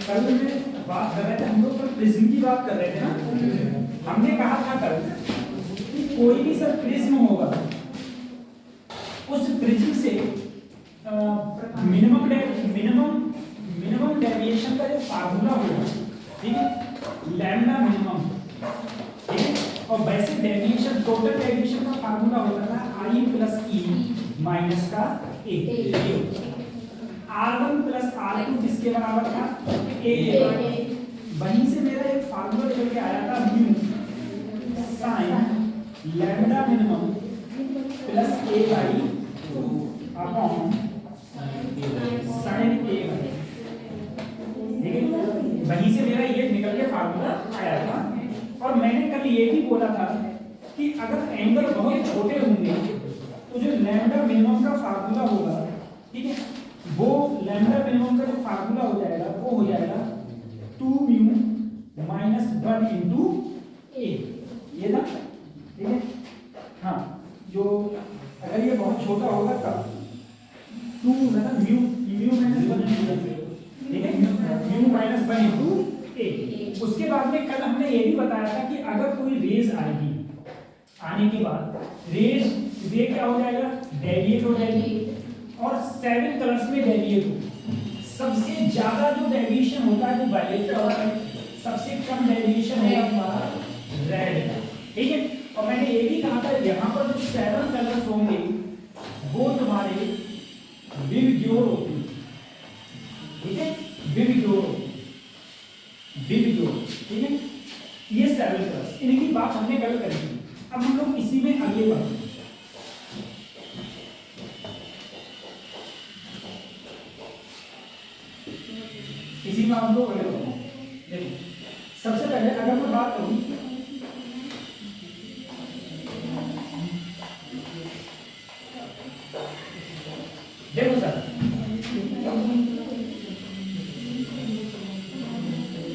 कल में बात कर रहे थे हम लोग, कल प्रिज्म की बात कर रहे थे ना। हमने कहा था कल कि कोई भी सर प्रिज्म होगा, उस प्रिज्म से मिनिमम डेविएशन का जो फार्मूला होगा, ठीक है, लैम्डा मिनिमम, ठीक है, और वैसे डेविएशन, टोटल डेविएशन का फार्मूला होता था आई प्लस ई माइनस का ए। R1 प्लस R2 किसके बराबर था? A। वहीं से मेरा एक फार्मूला निकल के आया था mu sign lambda minimum plus A by 2 upon sine A by, ठीक है। वहीं से मेरा ये निकल के फार्मूला आया था। और मैंने कल ये भी बोला था कि अगर एंगल बहुत छोटे होंगे तो जो लैम्डा मिनिमम का फार्मूला होगा, ठीक है, वो लैम्डा मिनिमम का जो फार्मूला हो जाएगा वो हो जाएगा 2 म्यू माइनस 1 इंटू ए, ये ना, ठीक है। हाँ, जो अगर ये बहुत छोटा होगा तब 2 मतलब म्यू माइनस 1 इंटू, ठीक है, म्यू माइनस 1 इंटू ए। उसके बाद में कल हमने ये भी बताया था कि अगर कोई रेज आएगी, आने के बाद रेज ये क्या हो जाएगा, डेविएट हो जाएगी, और 7 कलर्स में डेविएट हो। सबसे ज्यादा जो डेविएशन होता है वो वायलेट का होता है, सबसे कम डेविएशन होगा हमारा रेड का, ठीक है। और मैंने ये भी कहा था यहाँ पर जो 7 कलर्स होंगे वो तुम्हारे विविग्योर होते हैं, ठीक है, विविग्योर, ठीक है। ये 7 कलर्स, इनकी बात हमने कल करी थी। अब हम लोग इसी में आगे बढ़ते हैं। इसी में हम लोग आगे बढ़ते हैं। देखिए, सबसे पहले अगर मैं बात करूं, देखो सर,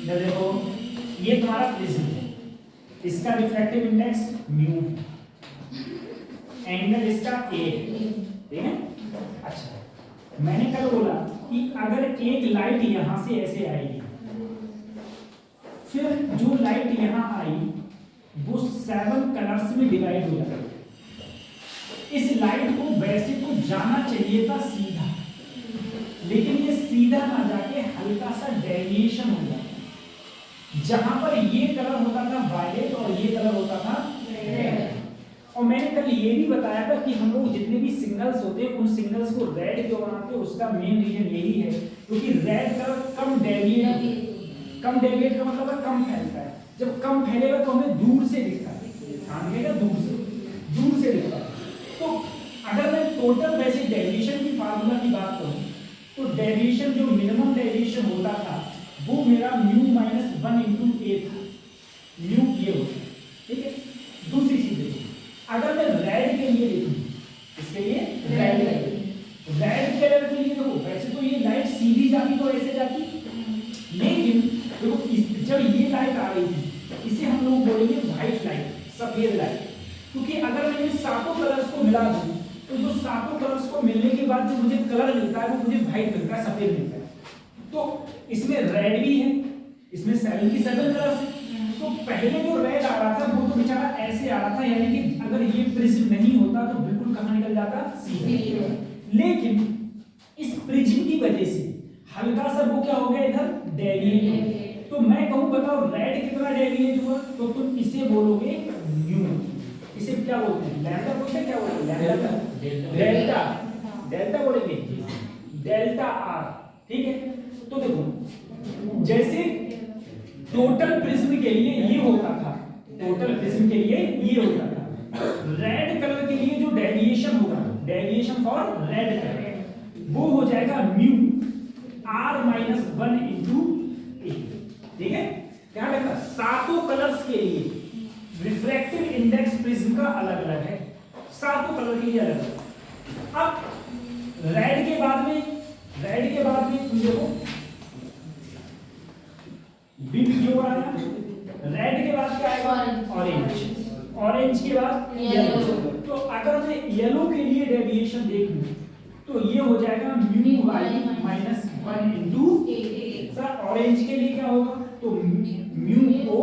देखो ये तुम्हारा प्रिज्म है, इसका रिफ्रैक्टिव इंडेक्स म्यू, एंगल इसका ए, ठीक है। अच्छा, मैंने कल बोला कि अगर एक लाइट यहां से ऐसे आएगी, फिर जो लाइट यहां आई वो 7 कलर्स में डिवाइड हो जाएगी। इस लाइट को वैसे तो जाना चाहिए था सीधा, लेकिन ये सीधा ना जाके हल्का सा डेविएशन हो जाता। जहां पर ये कलर होता था वायलेट और ये कलर होता था रेड। और मैंने कल ये भी बताया था कि हम लोग जितने भी सिग्नल्स होते हैं उन सिग्नल्स को रेड क्यों बनाते हैं, उसका मेन रीजन यही है क्योंकि रेड कलर कम डेविएट का मतलब है कम फैलता है। जब कम फैलेगा तो हमें दूर से दिखता है, ध्यान देगा, दूर से दिखता है। तो अगर मैं टोटल वैसे डेविएशन की फार्मूला की बात करूं तो डेविएशन जो मिनिमम डेविएशन होता था वो मेरा म्यू माइनस 1 इंटू ए था, म्यू ये होता, ठीक है। दूसरी चीज देखिए, अगर मैं रेड के लिए देखूं, इसके लिए रेड कलर के लिए देखो, वैसे तो ये लाइट सीधी जाती तो ऐसे जाती, लेकिन देखो जब ये लाइट आ रही थी इसे हम लोग बोलेंगे व्हाइट लाइट, सफेद लाइट, क्योंकि अगर मैं इन सातों कलर्स को मिला दूं तो जो सातों कलर्स को मिलने के बाद जो मुझे कलर मिलता है वो मुझे व्हाइट मिलता है, सफेद मिलता है। तो इसमें रेड भी है, इसमें 7 की 7 कलर्स है। तो पहले जो रेड आ रहा था वो तो बेचारा ऐसे आ रहा था, यानी कि अगर ये प्रिज्म नहीं होता तो बिल्कुल कहां निकल जाता, सीधे। लेकिन इस प्रिज्म की वजह से हल्का सा वो क्या हो गया, इधर डेविएट। तो मैं कहूं बताओ रेड कितना डेविएट हुआ, तो तुम इसे बोलोगे म्यू। इसे क्या बोलते हैं, लैम्डा बोलते हैं, क्या बोलते हैं, डेल्टा बोलेंगे, डेल्टा आर, ठीक है। तो देखो जैसे टोटल प्रिज्म के लिए ये होता था, टोटल प्रिज्म के लिए ये होता था, रेड कलर के लिए जो डेविएशन होगा, डेविएशन फॉर रेड कलर, वो हो जाएगा म्यू आर माइनस 1 इंटू ए, ठीक है। ध्यान रखना, सातों कलर्स के लिए रिफ्रैक्टिव इंडेक्स प्रिज्म का अलग अलग है, सातों कलर के लिए अलग अलग। अब रेड के बाद में तुम देखो विविग्योर आया, रेड के बाद क्या आएगा, ऑरेंज के बाद येलो। तो अगर मैं येलो के लिए डेविएशन देखूं तो ये हो जाएगा mu by minus 1 into sir orange के लिए क्या होगा, तो म्यू ओ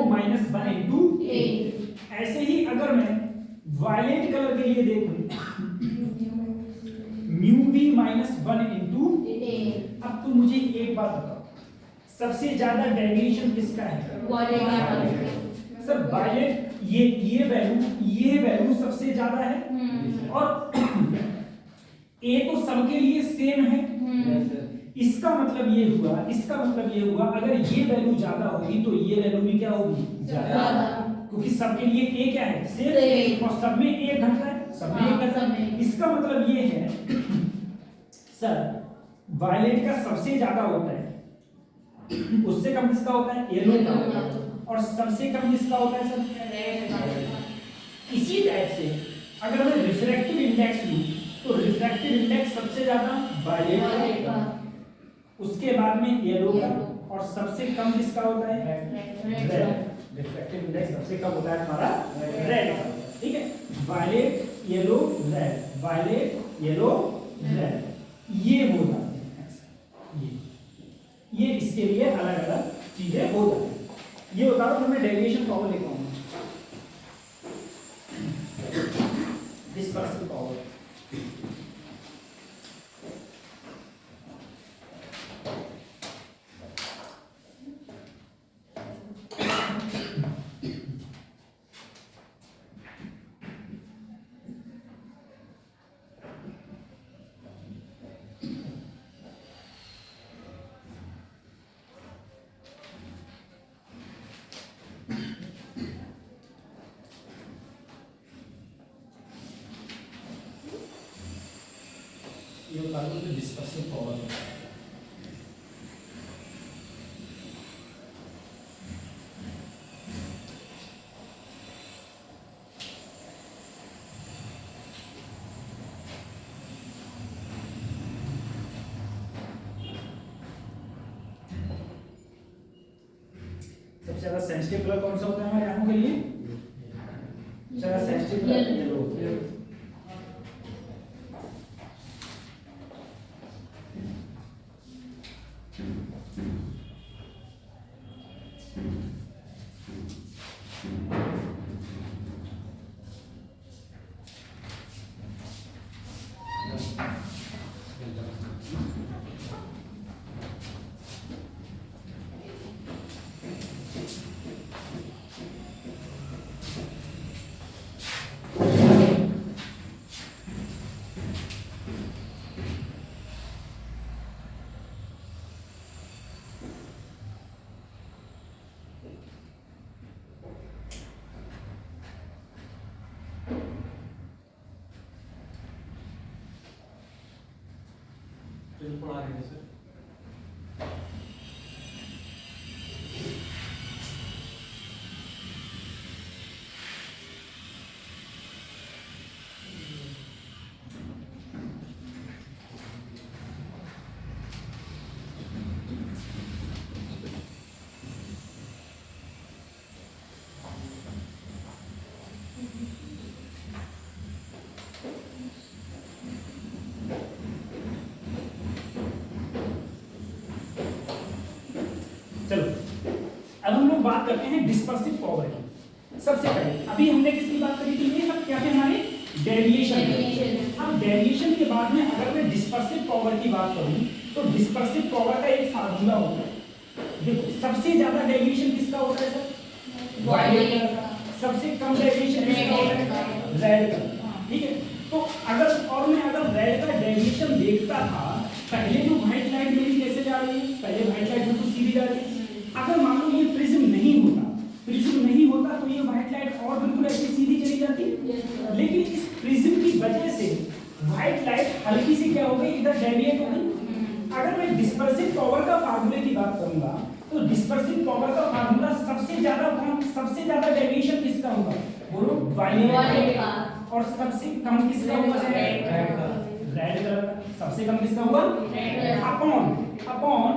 माइनस 1 इंटू ए। ऐसे ही अगर मैं वायलेट कलर के लिए देखूं, म्यू वी माइनस 1 इंटू ए। अब तो मुझे एक बात बताओ, सबसे ज्यादा डेविएशन किसका है, सर वायलेट। ये वैल्यू सबसे ज्यादा है और ए तो सबके लिए सेम है। इसका मतलब ये हुआ अगर ये वैल्यू ज्यादा होगी तो ये वैल्यू भी क्या होगी, ज्यादा, क्योंकि सबके लिए ए क्या है, सेम, और सब में एक घटता है, सब में एक घटता है। इसका मतलब ये है सर वायलेट का सबसे ज्यादा होता है, उससे कम किसका होता है, येलो का, और सबसे कम किसका होता है सर, रेड का। इसी टाइप से अगर मैं रिफ्रैक्टिव इंडेक्स लूं तो रिफ्रैक्टिव इंडेक्स सबसे ज्यादा वायलेट का, उसके बाद में येलो का, और सबसे कम किसका होता है, रेड। रिफ्रैक्टिव इंडेक्स सबसे कम होता है हमारा रेड का, ठीक है। Violet yellow red, violet yellow red, ये हो जाते हैं। ये इसके लिए अलग अलग चीजें हो जाती हैं। ये बता दो, मैं डेविएशन पावर लिखा हूं, डिस्पर्सिव पावर। ये बता दो कि डिस्पर्सिव पावर सबसे ज्यादा सेंसिटिव कलर कौन सा होता है हमारे आंखों के लिए, ज्यादा सेंसिटिव कलर येलो होता है। पढ़ा रहे हैं सर। चलो अब हम लोग बात करते हैं डिस्पर्सिव पावर की। सबसे पहले अभी हमने किसकी बात करी थी, ये सब क्या थे हमारे डेविएशन। अब डेविएशन के बाद में अगर मैं डिस्पर्सिव पावर की बात करूं तो डिस्पर्सिव पावर का एक फार्मूला होता है। देखो सबसे ज्यादा डेविएशन किसका होता है सर, वायलेट का। सबसे कम डेविएशन किसका होता है, रेड का, ठीक है। तो अगर मैं रेड का डेविएशन देखता था, पहले जो व्हाइट लाइट मेरी कैसे जा रही है, पहले व्हाइट लाइट बिल्कुल सीधी जा रही है। अगर मान लो ये प्रिज्म नहीं होता तो ये व्हाइट लाइट और बिल्कुल ऐसे सीधी चली जाती, लेकिन इस प्रिज्म की वजह से व्हाइट लाइट हल्की सी क्या हो गई, इधर डेविएट हो गई। अगर मैं डिस्पर्सिव पावर का फार्मूले की बात करूंगा तो डिस्पर्सिव पावर का फार्मूला सबसे ज्यादा डेविएशन किसका होगा, बोलो वायलेट का, और सबसे कम किसका होगा, रेड कलर का। सबसे कम किसका हुआ, अपॉन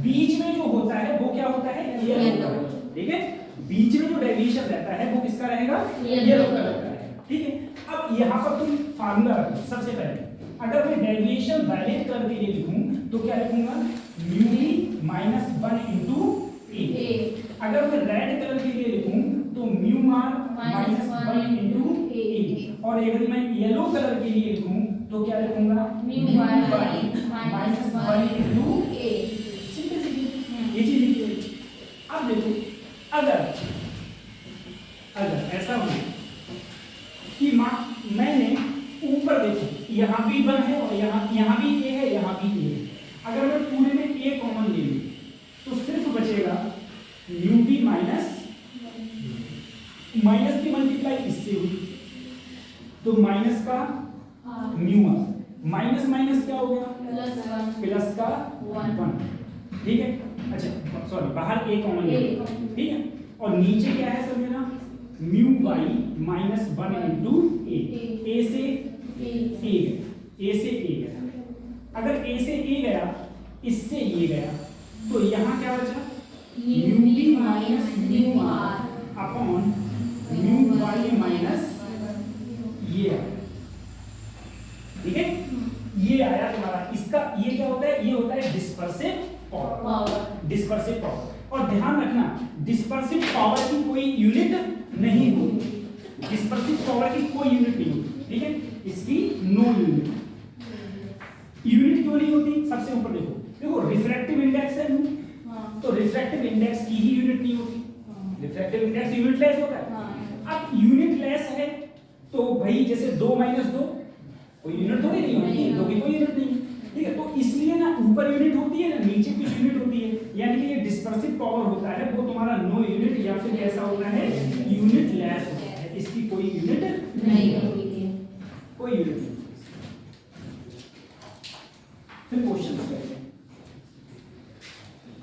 बीच में जो होता है वो क्या होता है, येलो कलर, ठीक है। बीच में जो डेविएशन रहता है वो किसका रहेगा, येलो कलर का है, ठीक है। अब यहाँ पर तुम फार्मूला रखो। सबसे पहले अगर मैं डेविएशन वायलेट कलर के लिए लिखूं तो क्या लिखूंगा, म्यू -1 इंटू ए। अगर मैं रेड कलर के लिए लिखूं तो म्यू आर -1 इंटू ए, और अगर मैं येलो कलर के लिए लिखूं तो क्या लिखूंगा म्यू वाई -1 इंटू ए। सिंपल सी ये चीज लिखिए। अब देखो अगर ऐसा हो कि मैंने ऊपर देखो यहाँ भी 1 है और यहाँ भी ए है, यहाँ भी ए है, अगर मैं पूरे में ए कॉमन ले लूं तो सिर्फ बचेगा म्यू बी माइनस की मल्टीप्लाई इससे हुई तो माइनस का म्यू आर, माइनस माइनस क्या हो गया प्लस का 1, ठीक है। अच्छा सॉरी, बाहर ए कॉमन ले, ठीक है। और नीचे क्या है सर मेरा म्यू वाई -1 इंटू ए से ए गया। अगर ए से ए गया, इससे ये गया, तो यहाँ क्या बचा mu b minus mu r upon mu y minus ये, ठीक है। ये आया तुम्हारा, इसका ये क्या होता है, ये होता है डिस्पर्सिव पावर। डिस्पर्सिव पावर, और ध्यान रखना डिस्पर्सिव पावर की कोई यूनिट नहीं होती, डिस्पर्सिव पावर की कोई यूनिट नहीं होती, ठीक है। इसकी नो यूनिट। यूनिट क्यों नहीं होती, सबसे ऊपर देखो रिफ्रैक्टिव इंडेक्स है तो रिफ्रैक्टिव इंडेक्स की ही यूनिट नहीं होती, रिफ्रैक्टिव इंडेक्स यूनिट लेस होता है। अब यूनिट लेस है तो भाई जैसे 2 - 2 कोई यूनिट थोड़ी नहीं होती, 2 की कोई यूनिट नहीं, ठीक है। तो इसलिए ना ऊपर यूनिट होती है ना नीचे कुछ यूनिट होती है, यानी कि ये डिस्पर्सिव पावर होता है वो तुम्हारा नो यूनिट या फिर कैसा होता है यूनिट लेस होता है, इसकी कोई यूनिट नहीं होती है, कोई यूनिट नहीं। फिर क्वेश्चन करते हैं।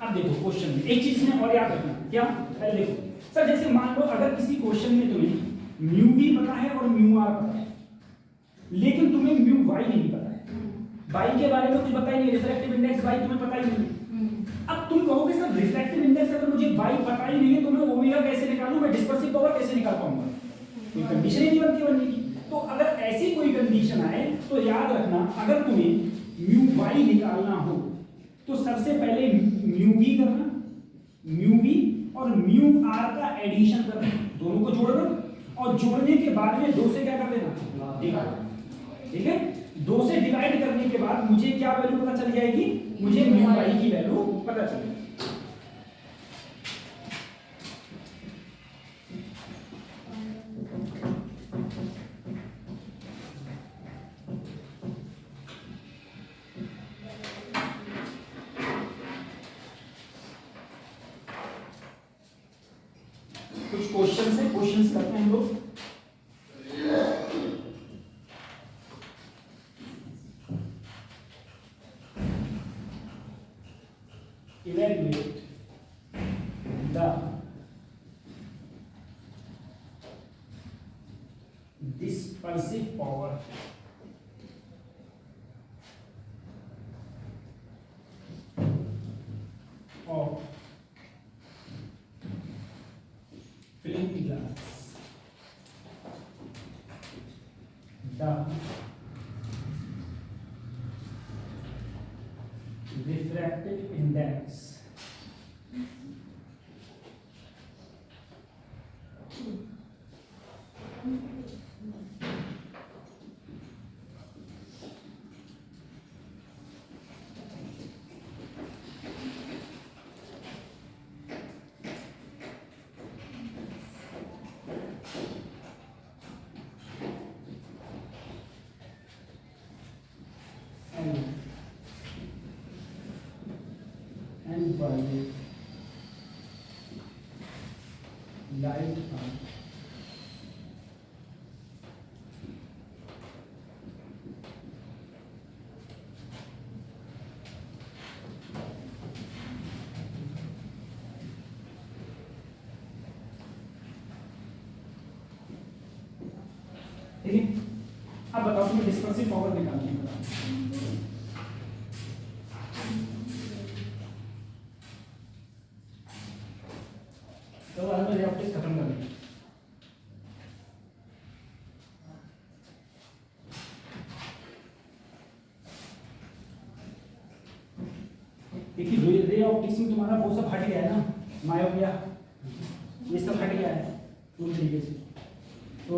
अब देखो क्वेश्चन में एक चीज में और याद रखना, क्या पहले देखो सर, जैसे मान लो अगर किसी क्वेश्चन में तुम्हें म्यू बी पता है और म्यू आर पता है, लेकिन तुम्हें म्यू वाई नहीं पता है, वाई के बारे में कुछ पता ही नहीं, रिफ्रैक्टिव इंडेक्स वाई तुम्हें पता ही नहीं। अब तुम कहोगे सर रिफ्रैक्टिव इंडेक्स अगर मुझे वाई पता ही नहीं है तो मैं ओमेगा कैसे निकालूं, मैं डिस्पर्सिव पावर कैसे निकाल पाऊंगा, कोई कंडीशन ही नहीं बनती बनने की। तो अगर ऐसी कोई कंडीशन आए तो याद रखना, अगर तुम्हें म्यू वाई निकालना हो तो सबसे पहले म्यू बी करना, म्यू बी और म्यू आर का एडिशन करना, दोनों को जोड़ दो और जोड़ने के बाद में 2 से क्या कर देना डिवाइड, ठीक है। 2 से डिवाइड करने के बाद मुझे क्या वैल्यू पता चल जाएगी, मुझे म्यू वाई की वैल्यू पता चल जाएगी। कुछ क्वेश्चन है, क्वेश्चंस करते हैं हम लोग। Evaluate the dispersive power of filling glass. The refractive index and by light bulb ठीक है। अब बताओ तुम्हें डिस्पर्सिव पावर निकालनी है, तो आज मैं रिएक्टिव खत्म कर दूंगा। देखिए रे ऑप्टिक्स में तुम्हारा वो सब हट गया है ना, मायोपिया ये सब हट गया है पूरी तरीके से। तो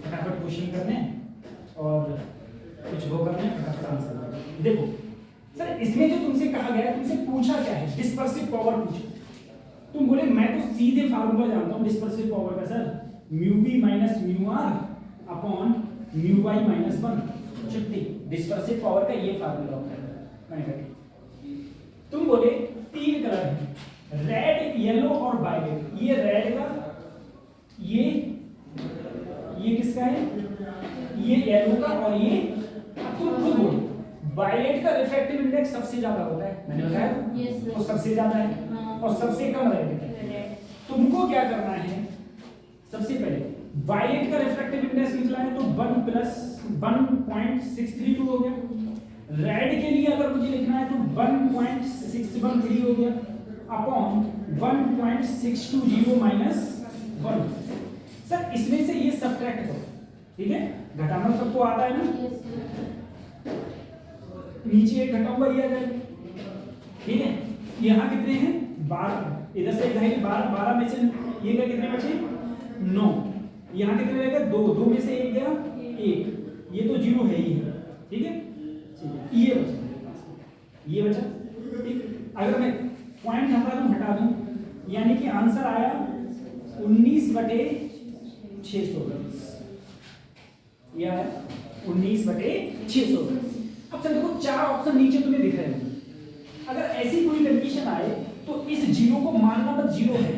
फटाफट क्वेश्चन करने और कुछ वो करने, फटाफट आंसर करने। देखो सर इसमें जो तुमसे कहा गया है, तुमसे पूछा क्या है, डिस्पर्सिव पावर पूछा। तुम बोले मैं तो सीधे फार्मूला जानता हूँ डिस्पर्सिव पावर का sir, mu v minus mu r upon mu y minus 1 छुट्टी। डिस्पर्सिव पावर का ये फार्मूला होता है। मैंने कहा तुम बोले तीन कलर है, रेड येलो और वायलेट। ये रेड का, ये किसका है, ये येलो का, और ये अब तुम खुद बोलो वायलेट का रिफ्रैक्टिव इंडेक्स सबसे ज्यादा होता है, मैंने बताया तो सबसे ज्यादा है और सबसे कम रेड है। तुमको क्या करना है, सबसे पहले वायलेट का रिफ्रैक्टिव इंडेक्स निकला है तो 1 प्लस 1.632 हो गया। रेड के लिए अगर मुझे लिखना है तो 1.613 हो गया अपॉन 1.620 माइनस 1। सर इसमें से ये सब्ट्रैक्ट करो, ठीक है, घटाना सबको आता है ना, नीचे एक घटाऊंगा ये आ जाएगा, ठीक है। यहाँ कितने हैं 12, इधर से इधर 12 में से ये क्या कितने बचे 9, यहाँ कितने रहेगा 2 में से एक गया 1, ये तो 0 है ही है, ठीक है। ये बचा ठीक। अगर मैं पॉइंट हटा दूं यानी कि आंसर आया 19/620, ये आया 19/620। अब चल देखो 4 ऑप्शन नीचे तुम्हें दिख रहे हैं, अगर ऐसी कोई कंडीशन आए तो इस 0 को मानना मत 0 है,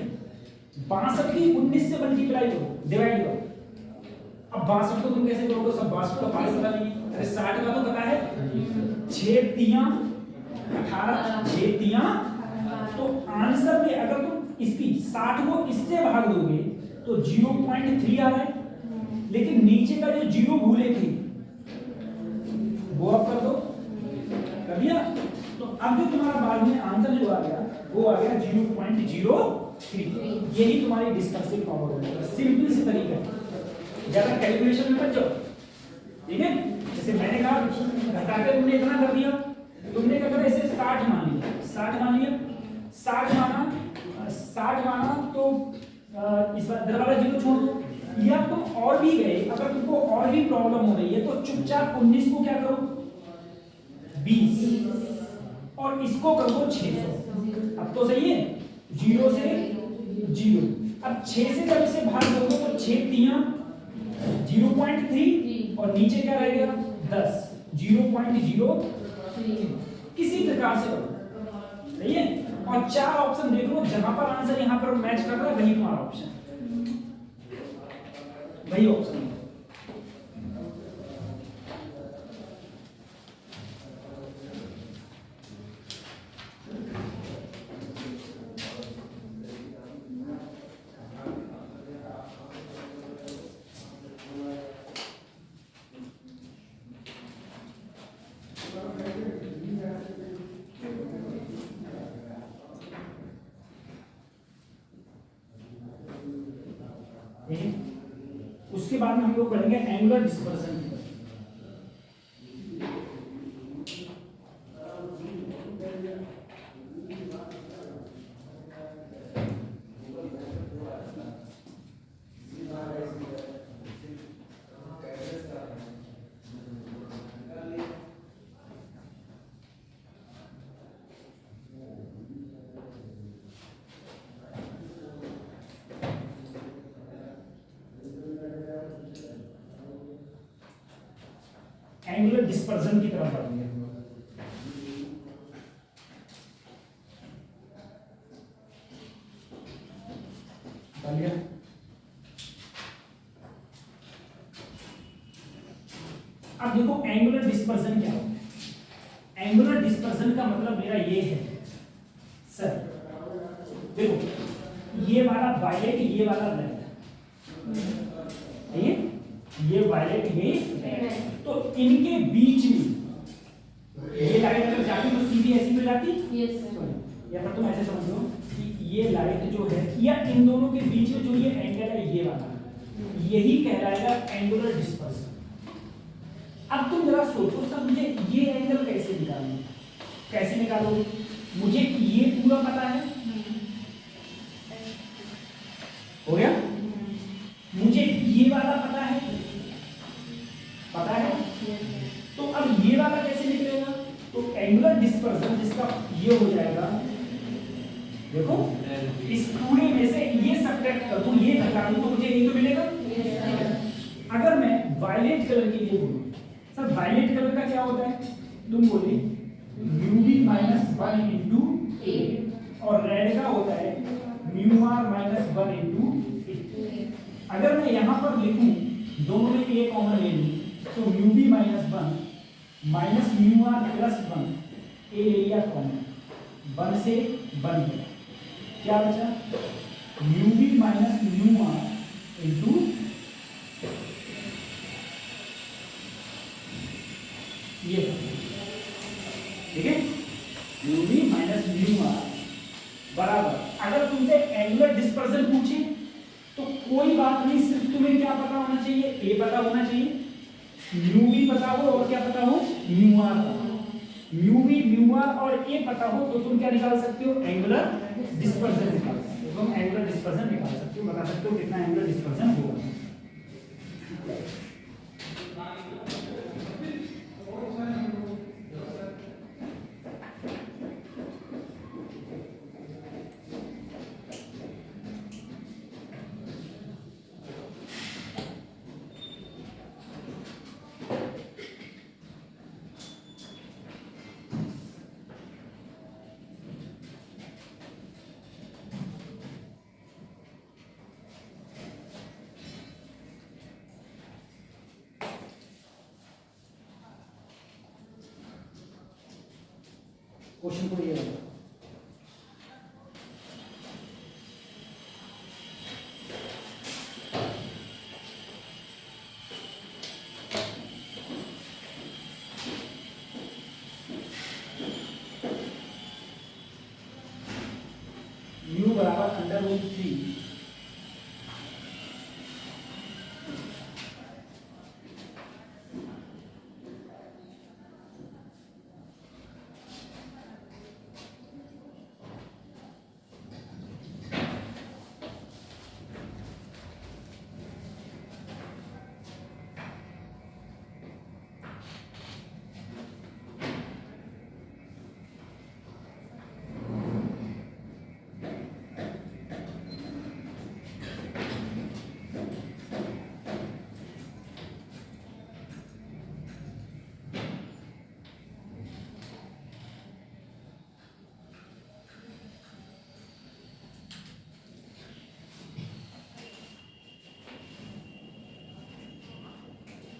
62 की 19 से मल्टीप्लाई करो, डिवाइड करो। अब 62 को तुम कैसे करोगे, सब 62 का फार्मूला पता नहीं, अरे 60 का तो पता है, 6 तियां 18, 6 तियां। तो आंसर में अगर तुम इसकी 60 को इससे भाग दोगे तो 0.3 आ रहा है, लेकिन नीचे का जो 0 भूले थे वो आप कर दो, कर दिया। तो अब जो तुम्हारा बाद में आंसर जो आ गया वो आ गया 0.03। यही तुम्हारी डिस्पर्सिव पावर होगी। सिंपल से तरीका है, ज्यादा कैलकुलेशन में मत जाओ, ठीक है। जैसे मैंने कहा घटाकर तुमने इतना कर दिया, तुमने क्या करा इसे 60 मान लिया, 60 मान लिया, 60 माना तो इस बार दरवाजा 0 छोड़ दो। या तुम और भी गए, अगर तुमको और भी प्रॉब्लम हो रही है तो चुपचाप 19 को क्या करो 20 और इसको कर दो 600। अब तो सही है, 0 से 0। अब 6 से जब इसे भाग दोगे तो 6 तियां 0.3 और नीचे क्या रह गया 10, 0.03। किसी प्रकार से करो, सही है। और 4 ऑप्शन देख लो, जहां पर आंसर यहां पर मैच कर रहा है वही तुम्हारा ऑप्शन, वही ऑप्शन है। उसके बाद में हम लोग पढ़ेंगे एंगुलर डिस्पर्सन। एंगुलर डिस्पर्सन की तरफ बढ़ेंगे हम लोग। अब देखो एंगुलर डिस्पर्सन क्या होता है। एंगुलर डिस्पर्सन का मतलब मेरा ये है सर, देखो ये वाला वायलेट, ये वाला रेड, ये वायलेट, ये तो इनके बीच में ये लाइट अगर जाती तो सीधी ऐसी मिल जाती, या फिर तुम ऐसे समझो कि ये लाइट जो है या इन दोनों के बीच में जो ये एंगल है ये वाला, यही कहलाएगा एंगुलर डिस्पर्सन। अब तुम जरा सोचो सर मुझे ये एंगल कैसे निकालना है, कैसे निकालोगे? मुझे ये पूरा पता है, हो गया। मुझे ये वाला पता है, पता है। तो अब ये वाला कैसे निकलेगा? तो एंगुलर डिस्पर्सन जिसका ये हो जाएगा, देखो इस पूरे में से ये सब्ट्रैक्ट कर दूं, ये घटा दूं, तो मुझे ये तो मिलेगा। अगर मैं वायलेट कलर के लिए बोलूं, सर वायलेट कलर का क्या होता है? तुम बोले µv माइनस 1 इंटू ए, और रेड का होता है μr माइनस 1 इंटू ए। अगर मैं यहां पर लिखूं, दोनों में ए कॉमन ले लूं, तो µv minus 1 minus μr plus 1, ए ले लिया कॉमन, 1 से 1 गया, क्या बचा? µv माइनस μr इंटू ये, ठीक है, µv माइनस μr बराबर। अगर तुमसे एंगुलर डिस्पर्सन पूछे तो कोई बात नहीं, सिर्फ तुम्हें क्या पता होना चाहिए? ए पता होना चाहिए, µv पता हो और क्या पता हो? μr पता हो। µv μr और ए पता हो तो तुम क्या निकाल सकते हो? एंगुलर डिस्पर्सन निकाल सकते हो। तुम एंगुलर डिस्पर्सन निकाल सकते हो, बता सकते हो कितना एंगुलर डिस्पर्सन होगा। क्वेश्चन को ये होगा, u बराबर √3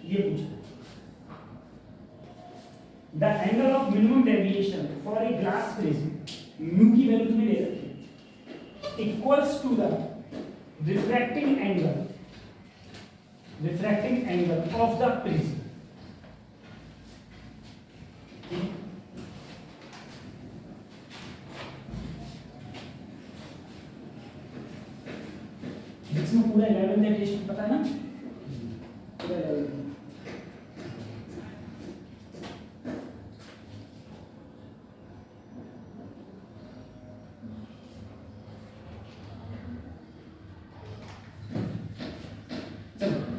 ये पूछा। The angle of minimum deviation for a glass prism, mu की वैल्यू तुम्हें दे रखी है, equals to the refracting angle of the prism. जिसमें पूरा 11 डेविएशन पता है ना, पूरा 11।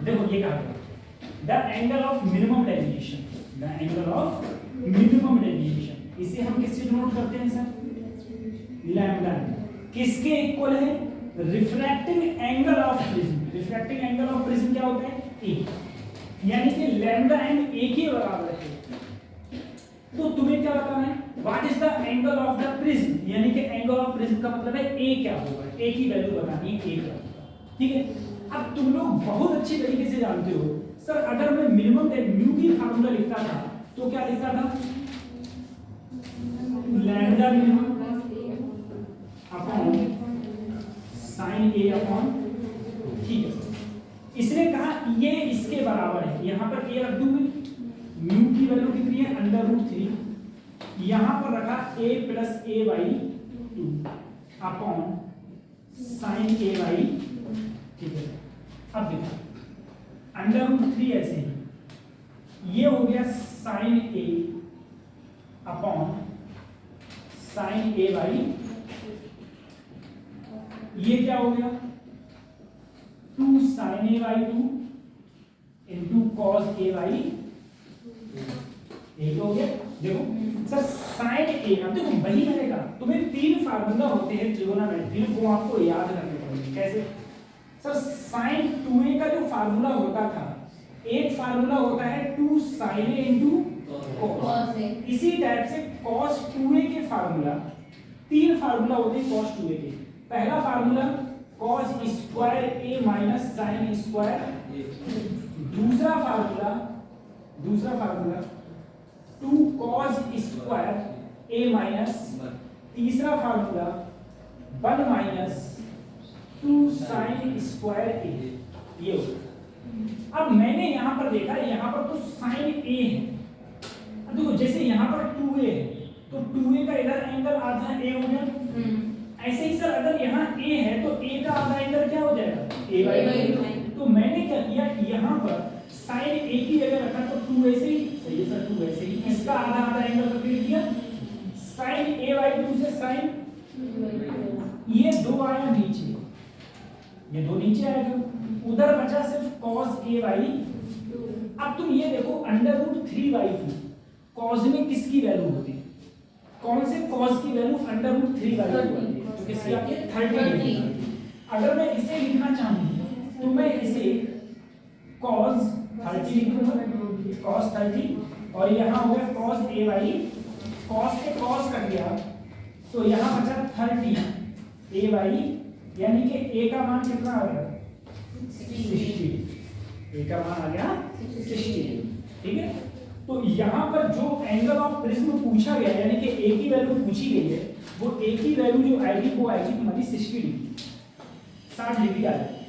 देखो ये कहा the angle of minimum deviation, the angle of minimum deviation, इसे हम किससे डिनोट करते हैं सर? लैम्डा। किसके इक्वल है? Refracting angle of prism. Refracting angle of prism क्या होता है? ए, यानी कि लैम्डा एंड ए के बराबर है। तो तुम्हें क्या बताना है? What is the angle of the prism, यानी कि एंगल ऑफ प्रिज्म का मतलब है ए क्या होगा, ए की वैल्यू बतानी है, ए क्या होगा। ठीक है, अब तुम लोग बहुत अच्छी तरीके से जानते हो सर, अगर मैं मिनिमम म्यू की फार्मूला लिखता था तो क्या लिखता था? लैम्डा मिनिमम अपॉन साइन ए अपॉन, ठीक है। इसने कहा ये इसके बराबर है, यहां पर ए रख दूंगी, म्यू की वैल्यू कितनी है? √3, यहां पर रखा a plus a/2 upon sine a/, ठीक है। अब देखो √3 ऐसे ही, ये हो गया sine a upon sine a by, ये क्या हो गया 2 sine a by 2 into cos a by, यही हो गया। देखो सर साइन ए, अब देखो वही मैंने कहा तुम्हें 3 फार्मूला होते हैं ट्रिगोनोमेट्री, वो आपको याद रखने पड़ेंगे। कैसे सर, साइन 2a का जो फार्मूला होता था, एक फार्मूला होता है 2 साइन ए इंटू कॉस, इसी टाइप से कॉस 2a के फार्मूला, 3 फार्मूला होते हैं कॉस 2a के। पहला फार्मूला कॉस स्क्वायर ए माइनस साइन स्क्वायर, दूसरा फार्मूला 2 कॉस स्क्वायर ए माइनस, तीसरा फार्मूला 1 माइनस 2 साइन स्क्वायर ए, ये हो। अब मैंने यहां पर देखा, यहां पर तो साइन ए है, अब देखो जैसे यहां पर 2a है तो 2a का इधर एंगल आधा a हो गया। ऐसे ही सर अगर यहाँ a है तो a का आधा एंगल क्या हो जाएगा a बाई 2। तो मैंने क्या किया, यहाँ पर साइन a की जगह रखा तो 2 ऐसे ही, सही है सर 2 ऐसे ही, इसका आधा एंगल करके दिया साइन a बाई 2 से साइन, ये 2 आया नीचे, ये 2 नीचे आएगा, उधर बचा सिर्फ cos a बाई। अब तुम ये देखो √3/2 cos में किसकी वैल्यू होती है, कौन से cos की वैल्यू √3/2 आती है, तो किसकी आती है 30। अगर मैं इसे लिखना चाहूँ तो मैं इसे cos 30 लिखूंगा, cos 30, और यहाँ हो गया cos a बाई, cos से cos कट गया तो यहाँ बचा 30 a बाई, यानी कि a का मान कितना आ गया 60, a का मान आ गया 60, ठीक है। तो यहाँ पर जो एंगल ऑफ प्रिज्म पूछा गया, यानी कि a की वैल्यू पूछी गई है, वो a की वैल्यू जो आएगी वो आएगी तुम्हारी 60 डिग्री, 60 डिग्री आ जाएगी।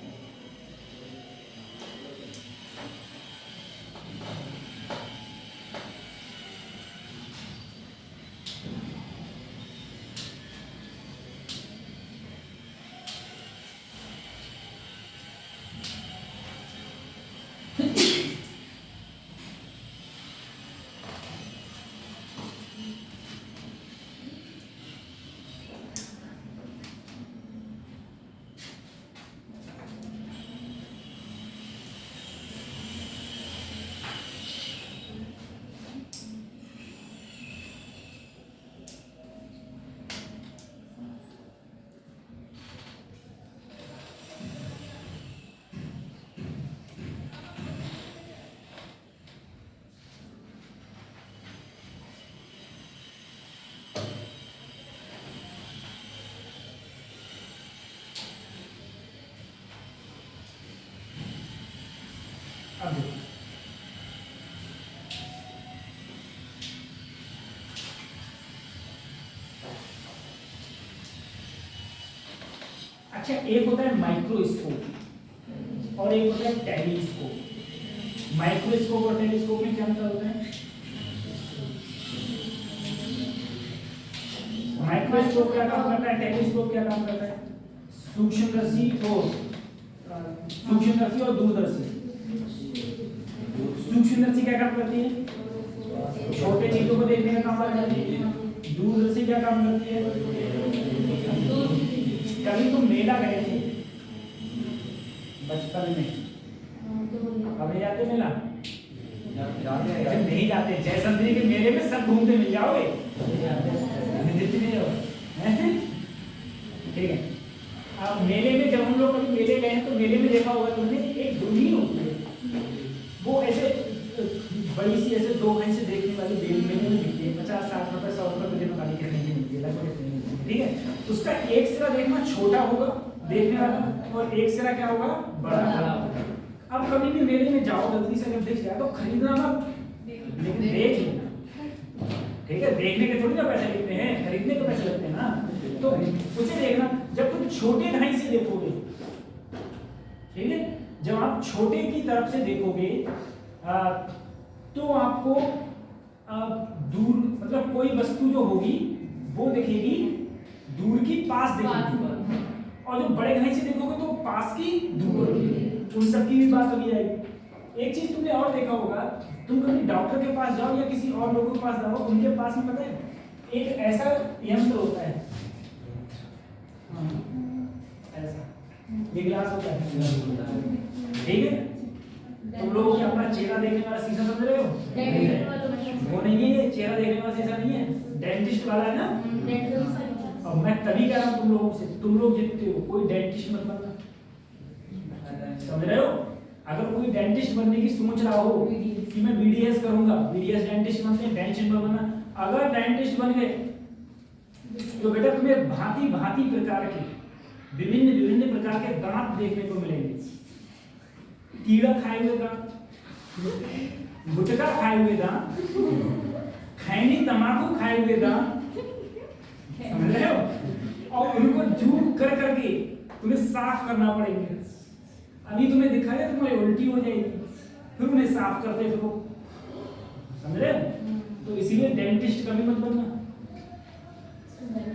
अच्छा, एक होता है माइक्रोस्कोप और एक होता है टेलीस्कोप। माइक्रोस्कोप और टेलीस्कोप में क्या अंतर होता है? माइक्रोस्कोप क्या काम करता है, टेलीस्कोप क्या काम करता है? सूक्ष्मदर्शी और दूरदर्शी। सूक्ष्मदर्शी क्या काम करती है? छोटे चीजों को देखने का काम करती है। दूरदर्शी क्या काम करती है? कभी तुम मेला गए थे बचपन में? अब नहीं जाते मेला? नहीं जाते। जयसंतरी के मेले में सब घूमते मिल जाओगे, ठीक है। अब मेले में जब हम लोग कभी मेले गए हैं तो मेले में देखा होगा तुमने, एक दूरबीन होती है, वो ऐसे बड़ी सी ऐसे 2 घंटे से देखने वाली बेल मेले में मिलती है, 50-60 रुपए 100 रुपए मुझे पता नहीं कितने की मिलती है, ठीक है। उसका एक सिरा देखना छोटा होगा देखने वाला, और एक सिरा क्या होगा बड़ा होगा। अब कभी भी मेले में जाओ, गलती से अगर दिख जाए तो खरीदना मत, लेकिन देख लेना, ठीक है। देखने के थोड़ी ना पैसे लगते हैं, खरीदने के पैसे लगते हैं ना, तो उसे देखना। जब तुम छोटे ढंग से देखोगे, ठीक है, जब आप छोटे की तरफ से देखोगे तो आपको दूर, मतलब कोई वस्तु जो होगी वो दिखेगी दूर की पास दिखेगी, और जो बड़े घाई से देखोगे तो पास की दूर दिखेगी। उन सब की भी बात अभी आएगी। एक चीज तुमने और देखा होगा, तुम कभी डॉक्टर के पास जाओ या किसी और लोगों के पास जाओ, उनके पास में पता है एक ऐसा यंत्र होता है, हाँ, ऐसा ये गिलास होता है, ठीक है। तुम लोग अपना चेहरा देखने वाला शीशा समझ रहे हो? वो नहीं है, ये चेहरा देखने वाला शीशा नहीं है, डेंटिस्ट वाला है ना। और मैं तभी कह रहा हूँ तुम लोगों से, तुम लोग जितते हो कोई डेंटिस्ट मत बनना, समझ रहे हो? अगर कोई डेंटिस्ट बनने की सोच रहा हो कि मैं बीडीएस करूंगा, बीडीएस डेंटिस्ट बनते हैं, डेंटिस्ट बनना, अगर डेंटिस्ट बन गए तो बेटा तुम्हें भांति भांति प्रकार के विभिन्न विभिन्न प्रकार के दांत देखने को मिलेंगे। कीड़ा खाए हुए दांत, गुटखा खाए हुए दांत, खैनी तंबाकू खाए हुए दांत, समझ रहे हो? और उनको जूट कर करके तुम्हें साफ करना पड़ेगा। अभी तुम्हें दिखाया तुम्हारी उल्टी हो जाएगी, फिर उन्हें साफ करते फिरो, समझ रहे हो? तो इसीलिए डेंटिस्ट कभी मत बनना,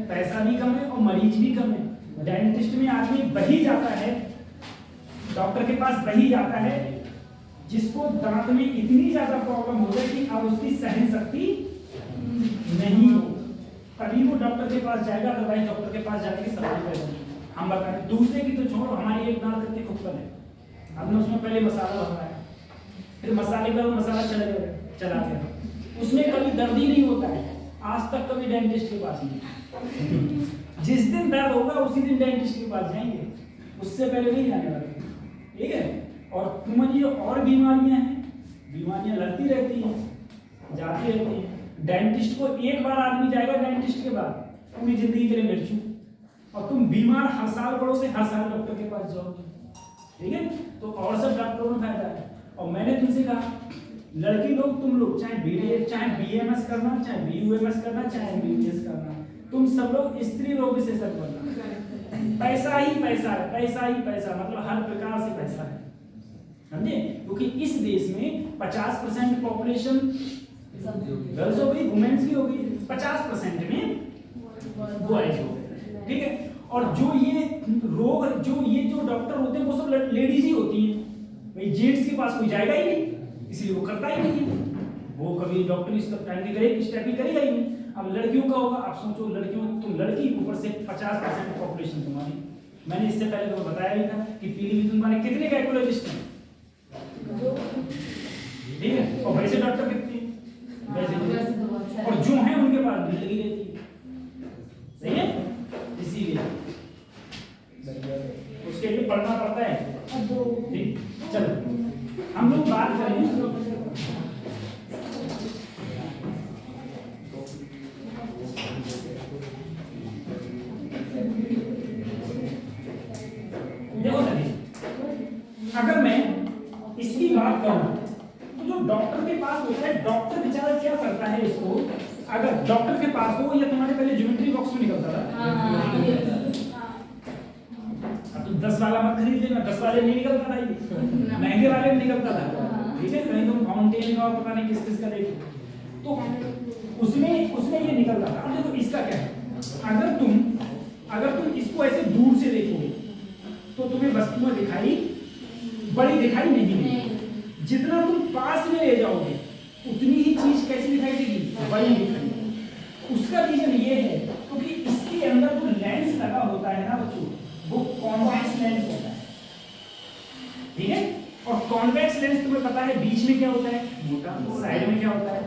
पैसा भी कम है और मरीज भी कम है। डेंटिस्ट में आदमी वही जाता है, डॉक्टर के पास वही जाता है जिसको दांत में इतनी ज्यादा प्रॉब्लम हो जाए कि अब उसकी सहन शक्ति नहीं हो, तभी वो डॉक्टर के पास जाएगा। अदरवाइज डॉक्टर के पास जाने की सवाल पैदा नहीं। हम बताएं दूसरे की तो छोड़ो, हमारी एक दांत कितनी खूबसूरत है, हमने उसमें पहले मसाला भरवाया, फिर मसाले का मसाला चला गया, उसमें कभी दर्द ही नहीं होता है, आज तक कभी डेंटिस्ट के पास नहीं। जिस दिन दर्द होगा उसी दिन डेंटिस्ट के पास जाएंगे, उससे पहले नहीं जाने वाले, ठीक है। और तुम्हारी और बीमारियां हैं, बीमारियां लगती रहती हैं, जाती रहती हैं। डेंटिस्ट को एक बार आदमी जाएगा डेंटिस्ट के बाद पूरी जिंदगी के लिए मिर्चू, और तुम बीमार हर साल पड़ोगे, हर साल डॉक्टर के पास जाओगे, ठीक है। तो और सब डॉक्टरों में फायदा है। और मैंने तुमसे कहा लड़की लोग, तुम लोग चाहे बीडीएस, चाहे बीएमएस करना, चाहे बीयूएमएस करना, चाहे एमबीबीएस करना, तुम सब लोग स्त्री रोग विशेषज्ञ बनना। पैसा ही पैसा है, पैसा ही पैसा, मतलब हर प्रकार से पैसा है, समझे? क्योंकि इस देश में 50% पॉपुलेशन गर्ल्स हो गई, वुमेन्स की हो गई, 50% में बॉयज हो गए, ठीक है। और जो ये रोग, ये जो डॉक्टर होते हैं वो सब लेडीज ही होती हैं, भाई जेंट्स के पास कोई जाएगा ही नहीं, इसलिए वो करता ही नहीं है, वो कभी डॉक्टर इस टाइम की करेगी, इस टाइप की करेगा ही नहीं। अब लड़कियों का होगा, आप सोचो लड़कियों, तुम लड़की ऊपर से 50% पॉपुलेशन तुम्हारी, मैंने इससे पहले तो बताया ही था कि पीलीभीत तुम्हारे कितने गायकोलॉजिस्ट हैं, ठीक है। और वैसे डॉक्टर कितने, वैसे और जो हैं उनके पास भीड़ लगी रहती है, सही है। इसीलिए उसके लिए पढ़ना पड़ता है, ठीक। चलो हम लोग बात करें देखो सभी, अगर मैं इसकी बात करूं तो जो डॉक्टर के पास होता है, डॉक्टर बेचारा क्या करता है इसको, अगर डॉक्टर के पास हो, या तुम्हारे पहले ज्योमेट्री बॉक्स में निकलता था, अब तो 10 वाला मत खरीद लेना, 10 वाले नहीं निकलता था, महंगे वाले में निकलता था, ठीक है। कहीं तुम फाउंटेन का और पता नहीं किस किस का देखो, तो उसमें ये निकलता था। अब देखो इसका क्या है, अगर तुम इसको ऐसे दूर से देखोगे तो तुम्हें वस्तुएं दिखाई बड़ी दिखाई नहीं देगी, जितना तुम पास में ले जाओगे उतनी ही चीज कैसी दिखाई देगी, बड़ी दिखाई। उसका रीजन ये है क्योंकि इसके अंदर जो लेंस लगा होता है ना बच्चों, वो कॉन्वेक्स लेंस होता है, ठीक है। और कॉन्वेक्स लेंस तुम्हें पता है बीच में क्या होता है, मोटा, साइड में क्या होता है।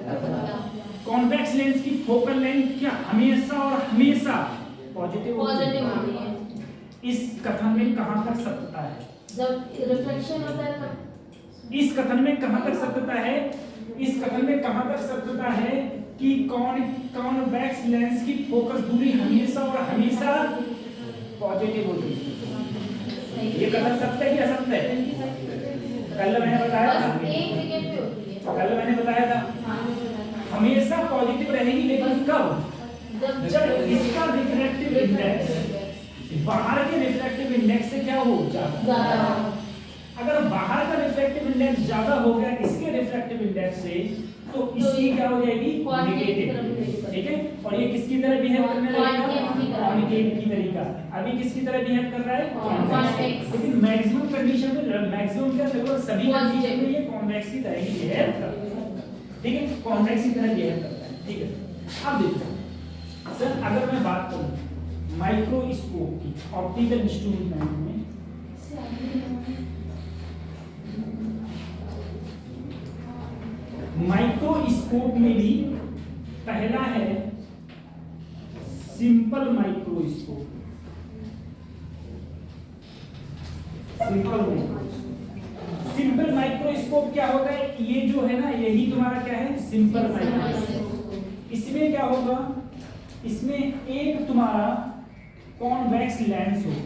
कॉन्वेक्स लेंस की फोकल लेंथ क्या हमेशा और हमेशा पॉजिटिव होती है। इस कथन में कहां तक सत्यता है, जब रिफ्लेक्शन होता है तब। इस कथन में कहां तक सत्यता है, इस कथन में कहां तक सत्यता है कि कॉन्वेक्स लेंस की फोकस दूरी हमेशा और हमेशा पॉजिटिव होती है। ये कथन सत्य है कि असत्य है? कल मैंने बताया था, एक जगह पे होती है, कल मैंने बताया था हमेशा पॉजिटिव रहेगी, लेकिन कब, जब इसका रिफ्रैक्टिव इंडेक्स बाहर के रिफ्रैक्टिव इंडेक्स से क्या हो, ज्यादा। अगर बाहर का रिफ्रैक्टिव इंडेक्स ज्यादा हो गया इसके रिफ्रैक्टिव इंडेक्स से, तो इसकी क्या हो जाएगी, नेगेटिव, ठीक है। और ये किसकी तरह बिहेव करने लगेगा, कॉन्केव की तरीका। अभी किसकी तरह बिहेव कर रहा है, कॉन्वेक्स। लेकिन मैक्सिमम कंडीशन में, मैक्सिमम क्या लगभग सभी कंडीशन में ये कॉन्वेक्स की तरह ही बिहेव करता है, ठीक है, कॉन्वेक्स की तरह बिहेव करता है, ठीक है। अब देखो सर अगर मैं बात करूं माइक्रोस्कोप की ऑप्टिकल इंस्ट्रूमेंट में, माइक्रोस्कोप में भी पहला है सिंपल माइक्रोस्कोप। सिंपल माइक्रोस्कोप क्या होगा, ये जो है ना यही तुम्हारा क्या है सिंपल माइक्रोस्कोप। इसमें क्या होगा, इसमें एक तुम्हारा कॉन्वेक्स लेंस होगा,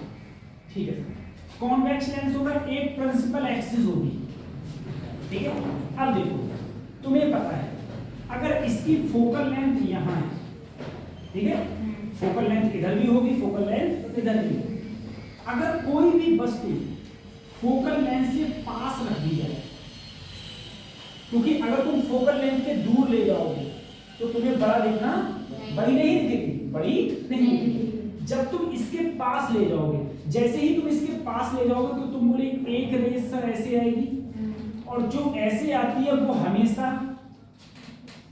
ठीक है, कॉन्वेक्स लेंस होगा, एक प्रिंसिपल एक्सिस होगी, ठीक है। अब देखो तुम्हें पता है अगर इसकी फोकल लेंथ यहाँ है, ठीक है, फोकल लेंथ इधर भी होगी, फोकल लेंथ इधर भी होगी। अगर कोई भी वस्तु फोकल लेंथ से पास रख दी जाए, क्योंकि अगर तुम फोकल लेंथ के दूर ले जाओगे तो तुम्हें बड़ा दिखना, बड़ी नहीं दिखेगी, बड़ी नहीं दिखेगी। जब तुम इसके पास ले जाओगे, जैसे ही तुम इसके पास ले जाओगे तो तुम बोले एक रेस सर ऐसे आएगी, और जो ऐसे आती है वो हमेशा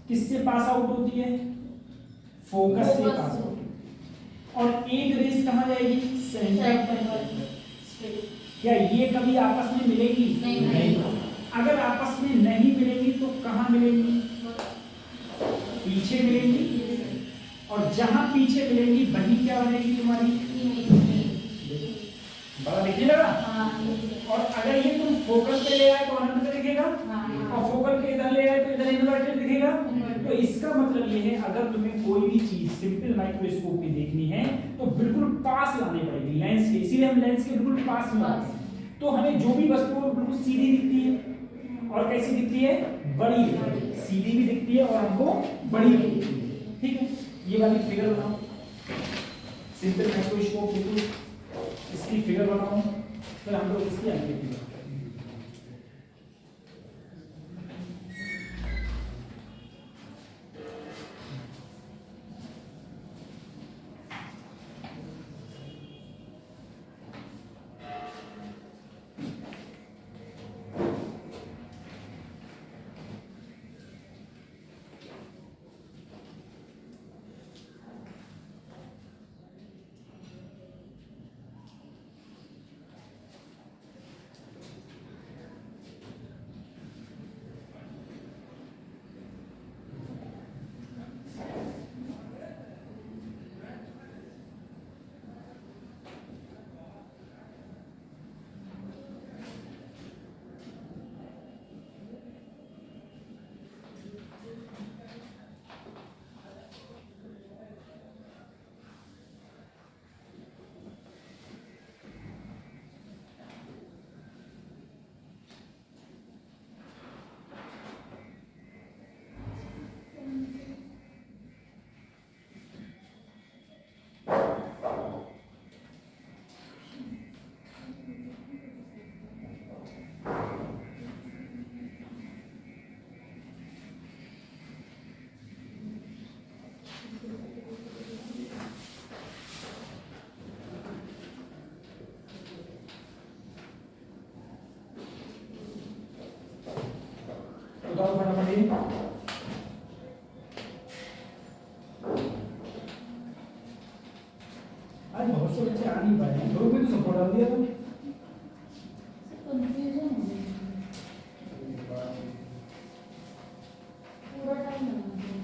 किससे पास आउट होती है, फोकस से पास आउट। और एक रेस कहाँ जाएगी, सेंटर पर। क्या ये कभी आपस में मिलेगी, नहीं। अगर आपस में नहीं मिलेंगी तो कहाँ मिलेंगी, पीछे मिलेंगी, और जहां पीछे मिलेंगी वही क्या बनेगी तुम्हारी, बड़ा दिखने लगा। और अगर ये तुम फोकस पे ले आए तो अनंत पे दिखेगा, और फोकल के इधर ले आए तो इधर इन्वर्टेड दिखेगा। तो इसका मतलब ये है अगर तुम्हें कोई भी चीज सिंपल माइक्रोस्कोप में देखनी है तो बिल्कुल पास लानी पड़ेगी लेंस के, इसीलिए हम लेंस के बिल्कुल पास में लाते हैं। तो हमें जो भी वस्तु बिल्कुल सीधी दिखती है, और कैसी दिखती है, बड़ी दिखती है, सीधी भी दिखती है और हमको बड़ी भी दिखती है, ठीक है। ये वाली फिगर बनाओ, सिंपल माइक्रोस्कोप बिल्कुल इसकी फिगर बनाओ, फिर हम लोग इसकी आगे फिगर करेंगे। बताओ फटाफट ये आज बहुत से बच्चे आ नहीं पाए, ग्रुप में तो सपोर्ट डाल दिया था। कंफ्यूजन हो गई, पूरा टाइम लगा दिया।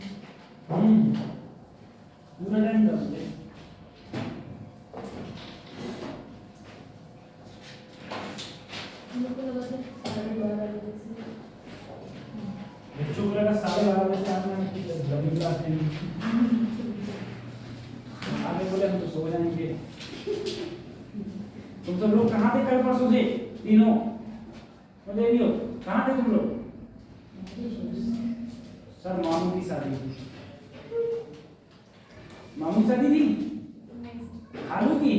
पूरा टाइम डाल दिया। मुझे लगा था 12:30 बजे से। बच्चों को लगा 12:30 बजे से आना है, लंबी क्लास नहीं। आगे बोले हम तो सो जाएंगे। तुम सब लोग कहाँ थे कल परसों से तीनों, बोले लियो कहाँ थे तुम लोग? सर मामू की शादी थी। मामू की शादी थी, खालू की।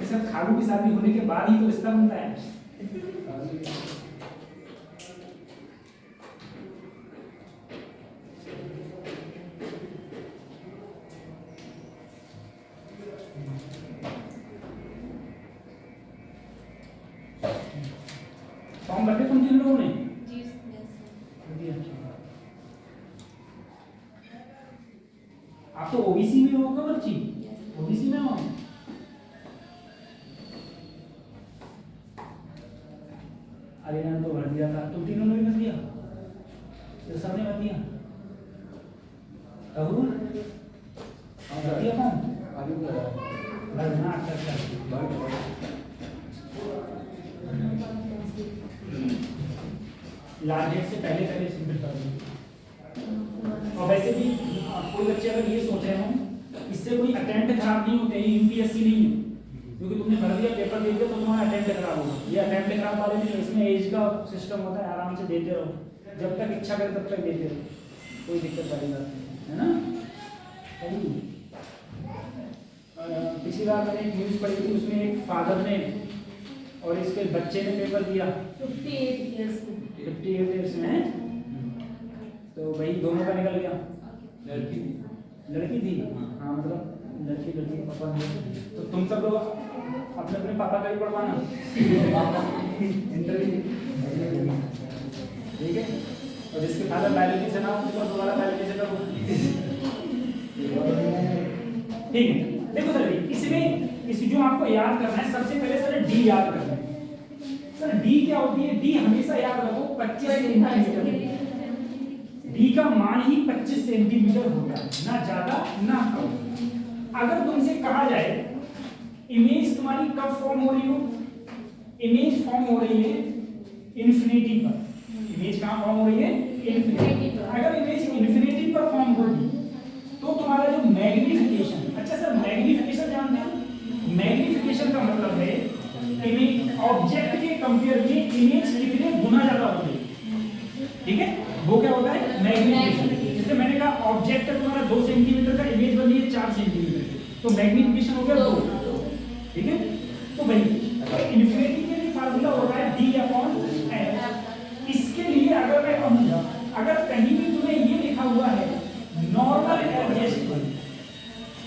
सर खालू की शादी होने के बाद ही तो रिश्ता बनता है। फॉर्म भर के तुम जिन लोगों ने आप तो ओबीसी में होगा बच्ची, ओबीसी में हो। अरे ना तो भर दिया था, तुम तीनों ने भी भर दिया, तो सबने भर दिया। कहूँ भर दिया फॉर्म भरना। अच्छा लास्ट डेट से पहले पहले सबमिट कर दो। और वैसे भी कोई बच्चे अगर ये सोच रहे हो इससे कोई अटेम्प्ट खराब नहीं होते, ये यूपीएससी नहीं है, क्योंकि तुमने भर दिया पेपर दे दिया तो तुम्हारा अटेम्प्ट खराब होगा। ये अटेम्प्ट खराब वाले नहीं, इसमें एज का सिस्टम होता है, आराम से देते रहो, जब तक इच्छा करे तब तक देते रहो, कोई दिक्कत वाली बात नहीं है ना। पिछली बार मैंने एक न्यूज़ पढ़ी थी, उसमें एक फादर ने और इसके बच्चे ने पेपर दिया 58 ईयर्स में, तो भाई दोनों का निकल गया। लड़की थी हाँ, मतलब लड़की पापा ने, तो तुम सब लोग अपने अपने पापा का ही पढ़वाना इंटरव्यू, ठीक है। और जिसके फादर बायोलॉजी से ना उसको दोबारा बायोलॉजी से करो, ठीक है। देखो सर इसमें इस जो आपको याद करना है, सबसे पहले सर डी याद करना है। सर डी क्या होती है? डी हमेशा याद रखो 25 सेंटीमीटर, डी का मान ही 25 सेंटीमीटर होता है, ना ज्यादा ना कम। अगर तुमसे कहा जाए इमेज तुम्हारी कब फॉर्म हो रही हो, इमेज फॉर्म हो रही है इन्फिनिटी पर। इमेज कहाँ फॉर्म हो रही है? इन्फिनिटी पर। अगर इमेज इन्फिनिटी पर फॉर्म होगी तो तुम्हारा जो मैग्निफिकेशन, अच्छा सर मैग्निफिकेशन जानते हैं? मैग्निफिकेशन का मतलब है इमेज ऑब्जेक्ट के कंपेयर में इमेज कितने गुना ज्यादा होती है, ठीक है, वो क्या होता है? मैग्निफिकेशन। जैसे मैंने कहा ऑब्जेक्ट का तुम्हारा 2 सेंटीमीटर का, इमेज बनी है 4 सेंटीमीटर, तो मैग्निफिकेशन हो गया 2, ठीक है। तो भाई इन्फिनिटी के लिए फार्मूला होता है d/n। इसके लिए अगर मैं कहूंगा, अगर कहीं भी तुम्हें ये लिखा हुआ है नॉर्मल एडजस्टमेंट,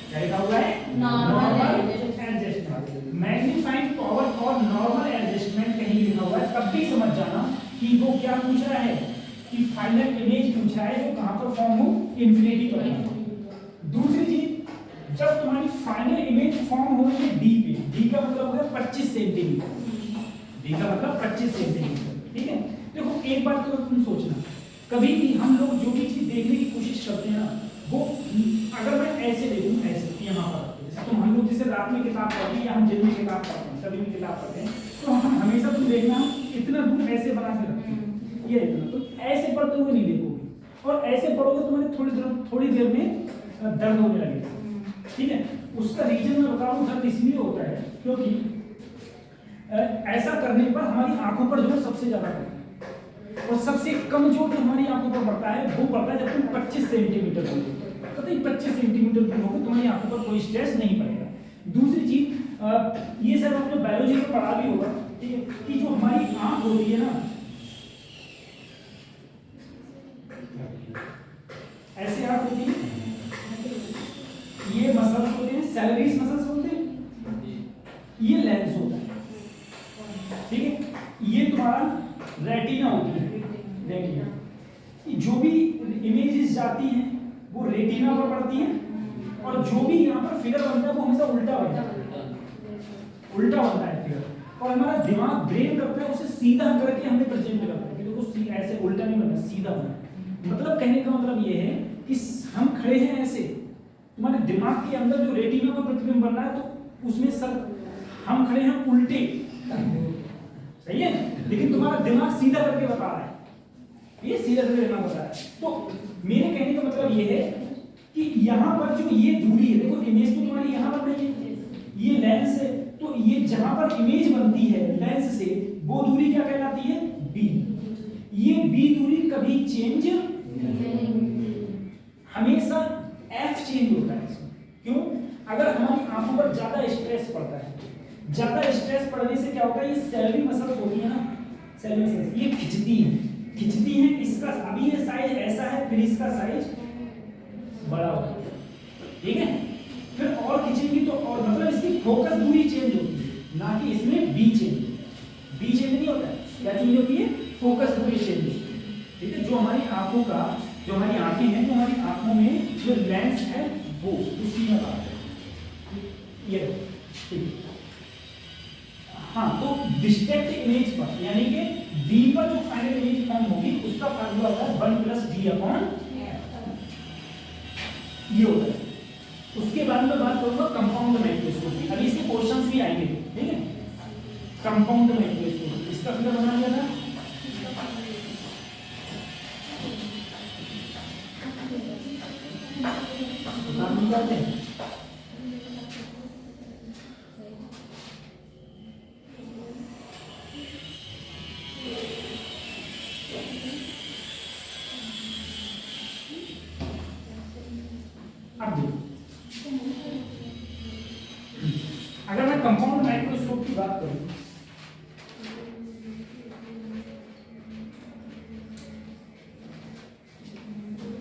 क्या लिखा हुआ है? नॉर्मल एडजस्टमेंट, मैग्नीफाइंग पावर और नॉर्मल एडजस्टमेंट कहीं लिखा हुआ है, तब भी समझ जाना कि वो क्या पूछ रहा है, कि फाइनल इमेज पूछ रहा है जो कहां पर फॉर्म हो? इन्फिनिटी पर। दूसरी चीज, जब तुम्हारी फाइनल इमेज फॉर्म हो रही है डी पे, डी का मतलब हो गया 25 सेंटीमीटर, डी का मतलब 25 सेंटीमीटर, ठीक है। देखो एक बात तो तुम सोचना, कभी भी हम लोग जो भी चीज देखने की कोशिश करते हैं ना, वो अगर मैं ऐसे देखूं, ऐसे यहाँ पर, जैसे तुम हम लोग जैसे रात में किताब पढ़ते हैं या हम दिन में किताब पढ़ते हैं, कभी भी किताब पढ़ते हैं, तो हम हमेशा तुम देखना इतना दूर ऐसे बना के रखते हैं, ये इतना, तो ऐसे पढ़ते हुए नहीं देखोगे, और ऐसे पढ़ोगे तो तुम्हारे थोड़ी देर में दर्द होने लगेगा, ठीक है। उसका रीजन मैं बता रहा हूँ, दर्द इसलिए होता है क्योंकि ऐसा करने पर हमारी आंखों पर जोर सबसे ज्यादा पड़ता है, और सबसे कम जोर जो हमारी आंखों पर पड़ता है वो पड़ता है जब तुम 25 सेंटीमीटर हो, तो 25 सेंटीमीटर दूर होगे तुम्हारी आंखों पर कोई स्ट्रेस नहीं पड़ेगा। दूसरी चीज, ये सब आपने बायोलॉजी में पढ़ा भी होगा, ठीक है, कि जो हमारी आंख होती है ना, ऐसे आंख होती है, ये मसल्स होते हैं, सैलरीज मसल्स होते हैं, ये लेंस होता है, ठीक है, ये तुम्हारा रेटिना होती है, रेटिना। जो भी इमेजेस जाती हैं वो रेटिना पर पड़ती हैं, और जो भी यहाँ पर फिगर बनता है वो हमेशा उल्टा बनता है, उल्टा बनता है फिगर, और हमारा दिमाग ब्रेन करता है उसे सीधा करके हमें प्रेजेंट करता है, क्योंकि वो ऐसे उल्टा नहीं बनता, सीधा बनता। मतलब कहने का मतलब ये है कि हम खड़े हैं ऐसे, तुम्हारे दिमाग के अंदर जो रेटिना का प्रतिबिंब बन रहा है तो उसमें सर हम खड़े हैं उल्टे, सही है, लेकिन तुम्हारा दिमाग सीधा करके बता रहा है, ये सीधा करके दिमाग बता रहा है। तो मेरे कहने का मतलब ये है कि यहाँ पर जो ये दूरी है, देखो इमेज तो तुम्हारी यहाँ बन रही है, ये लेंस है, तो ये जहां पर इमेज बनती है लेंस से, वो दूरी क्या कहलाती है? बी। ये बी दूरी कभी चेंज हमेशा एफ चेंज होता है इसमें। क्यों? अगर हमारी आंखों पर ज्यादा स्ट्रेस पड़ता है, ज्यादा स्ट्रेस पड़ने से क्या होता है, ये सैलरी मसल्स होती है ना, सैलरी मसल्स ये खिंचती है, इसका अभी ये साइज ऐसा है, फिर इसका साइज बड़ा होता है, ठीक है, फिर और खिंचेंगी तो और, मतलब इसकी फोकस दूरी चेंज होती है, ना कि इसमें बी चेंज नहीं होता है। क्या चेंज होती है? फोकस दूरी चेंज होती है, ठीक है। जो हमारी आंखों का, जो हमारी आंखें हैं, जो हमारी आंखों में जो लेंस है वो डिस्टेंट इमेज पर, यानी कि D पर जो फाइनल इमेज फॉर्म होगी उसका फार्मूला होता है 1 + D अपॉन ये होता है। उसके बाद में बात करूंगा कंपाउंड माइक्रोस्कोप की। अभी इसके क्वेश्चंस भी आएंगे, ठीक है। कंपाउंड माइक्रोस्कोप इसका फिगर बना लिया था। नाम निकालते हैं। अब देखो, अगर मैं कंपाउंड माइक्रोस्कोप की बात करूं,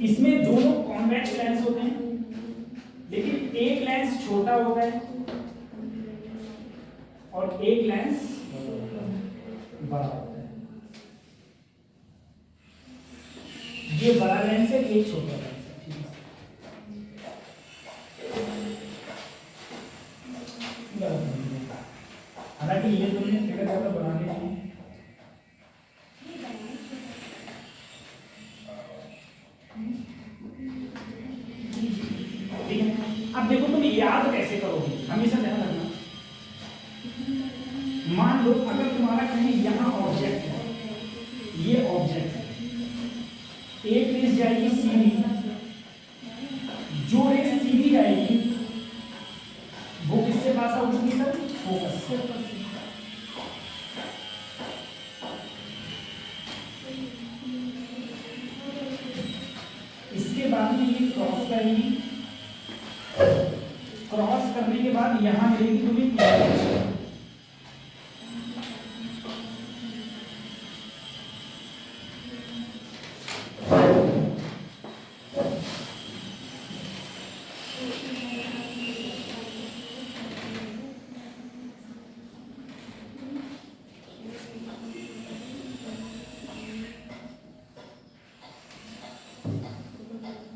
इसमें दोनों कॉन्वेक्स लेंस होते हैं, लेकिन एक लेंस छोटा होता है और एक लेंस बड़ा होता है। ये बड़ा लेंस है, एक छोटा लेंस है, ठीक है। हालांकि ये दोनों फिगर ज्यादा बनाने हैं। ठीक है, अब देखो तुम याद कैसे करोगे, हमेशा ध्यान रखना। मान लो अगर तुम्हारा कहीं यहाँ ऑब्जेक्ट है, ये ऑब्जेक्ट है, एक रेस जाएगी सीधी, जो रेस सीधी जाएगी वो किससे पास आउट होगी सर? फोकस से। इसके बाद में ये क्रॉस करेगी, क्रॉस करने के बाद यहां मिलेगी तुम्हें इमेज।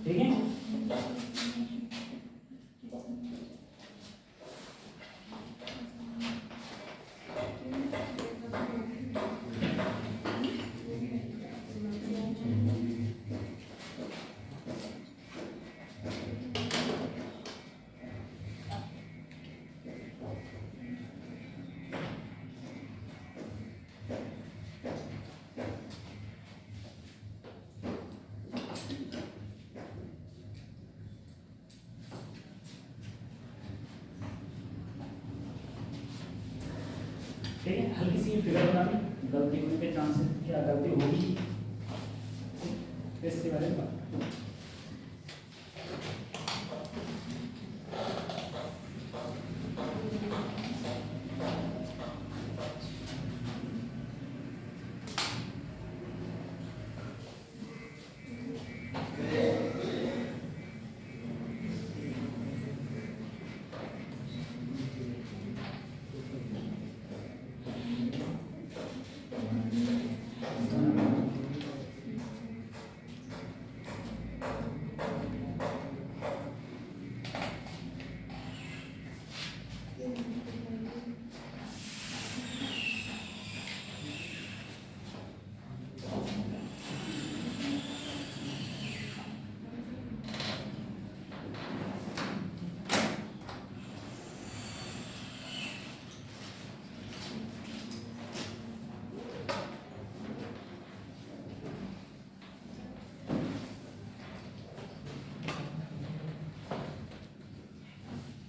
ठीक है, ठीक है। हल्की सी फिगर बना ली, गलती होने के चांसेस, क्या गलती होगी इसके बारे में बात।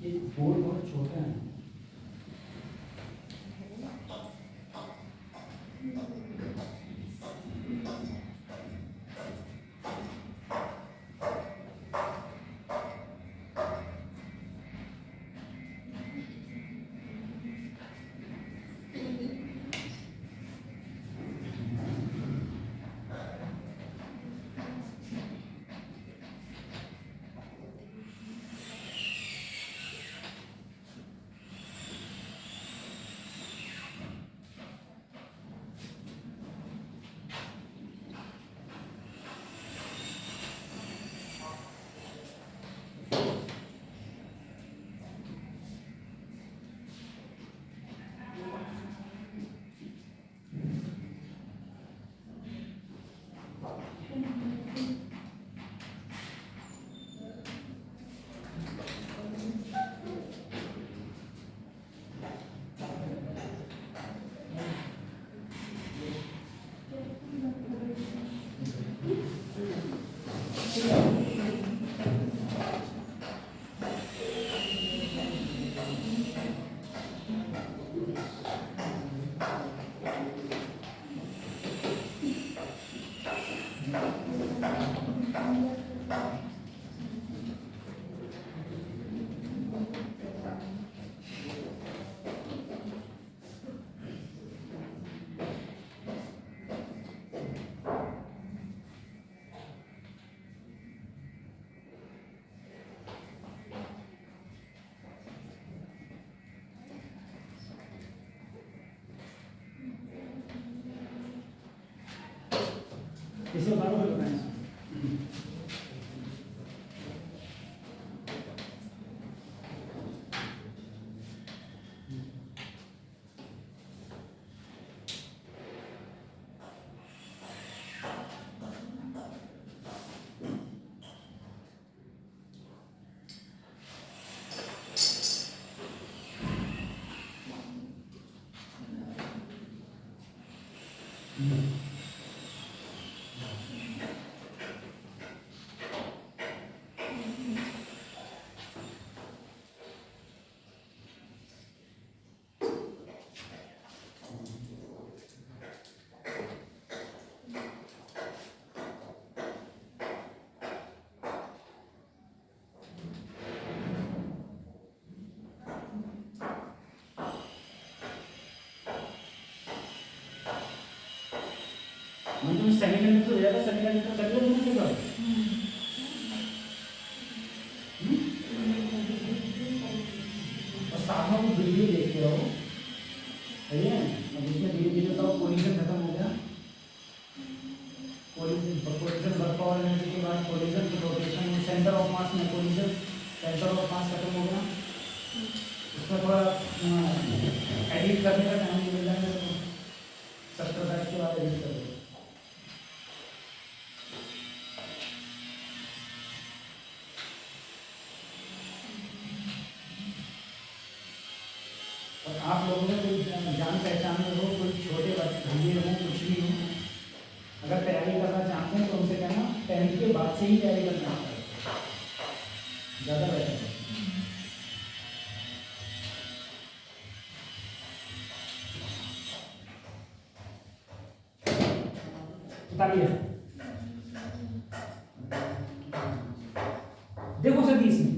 ये बोर्ड बहुत छोटा है। से उतारो फिर बताएं इसको। तुम सेमीकंडक्टर हो जाएगा, सेमीकंडक्टर कर लो तुमने क्या और साथ में वो वीडियो देखते रहो, सही है। अब इसमें धीरे धीरे तो कोलिजन खत्म हो गया, कोलिजन वर्क पावर एनर्जी के बाद collision rotation centre of mass में कोलिजन सेंटर ऑफ मास खत्म हो गया। उसमें थोड़ा एडिट करने का टाइम मिल जाएगा तो 70 तारीख के बाद एडिट करो। आप लोगों में कोई जान पहचान में हो, कोई छोटे बच्चे हो, कुछ भी हो, अगर तैयारी करना चाहते हैं तो उनसे कहना 10th के बाद से ही तैयारी करना है, ज़्यादा बेहतर है। बताइए, देखो सर इसमें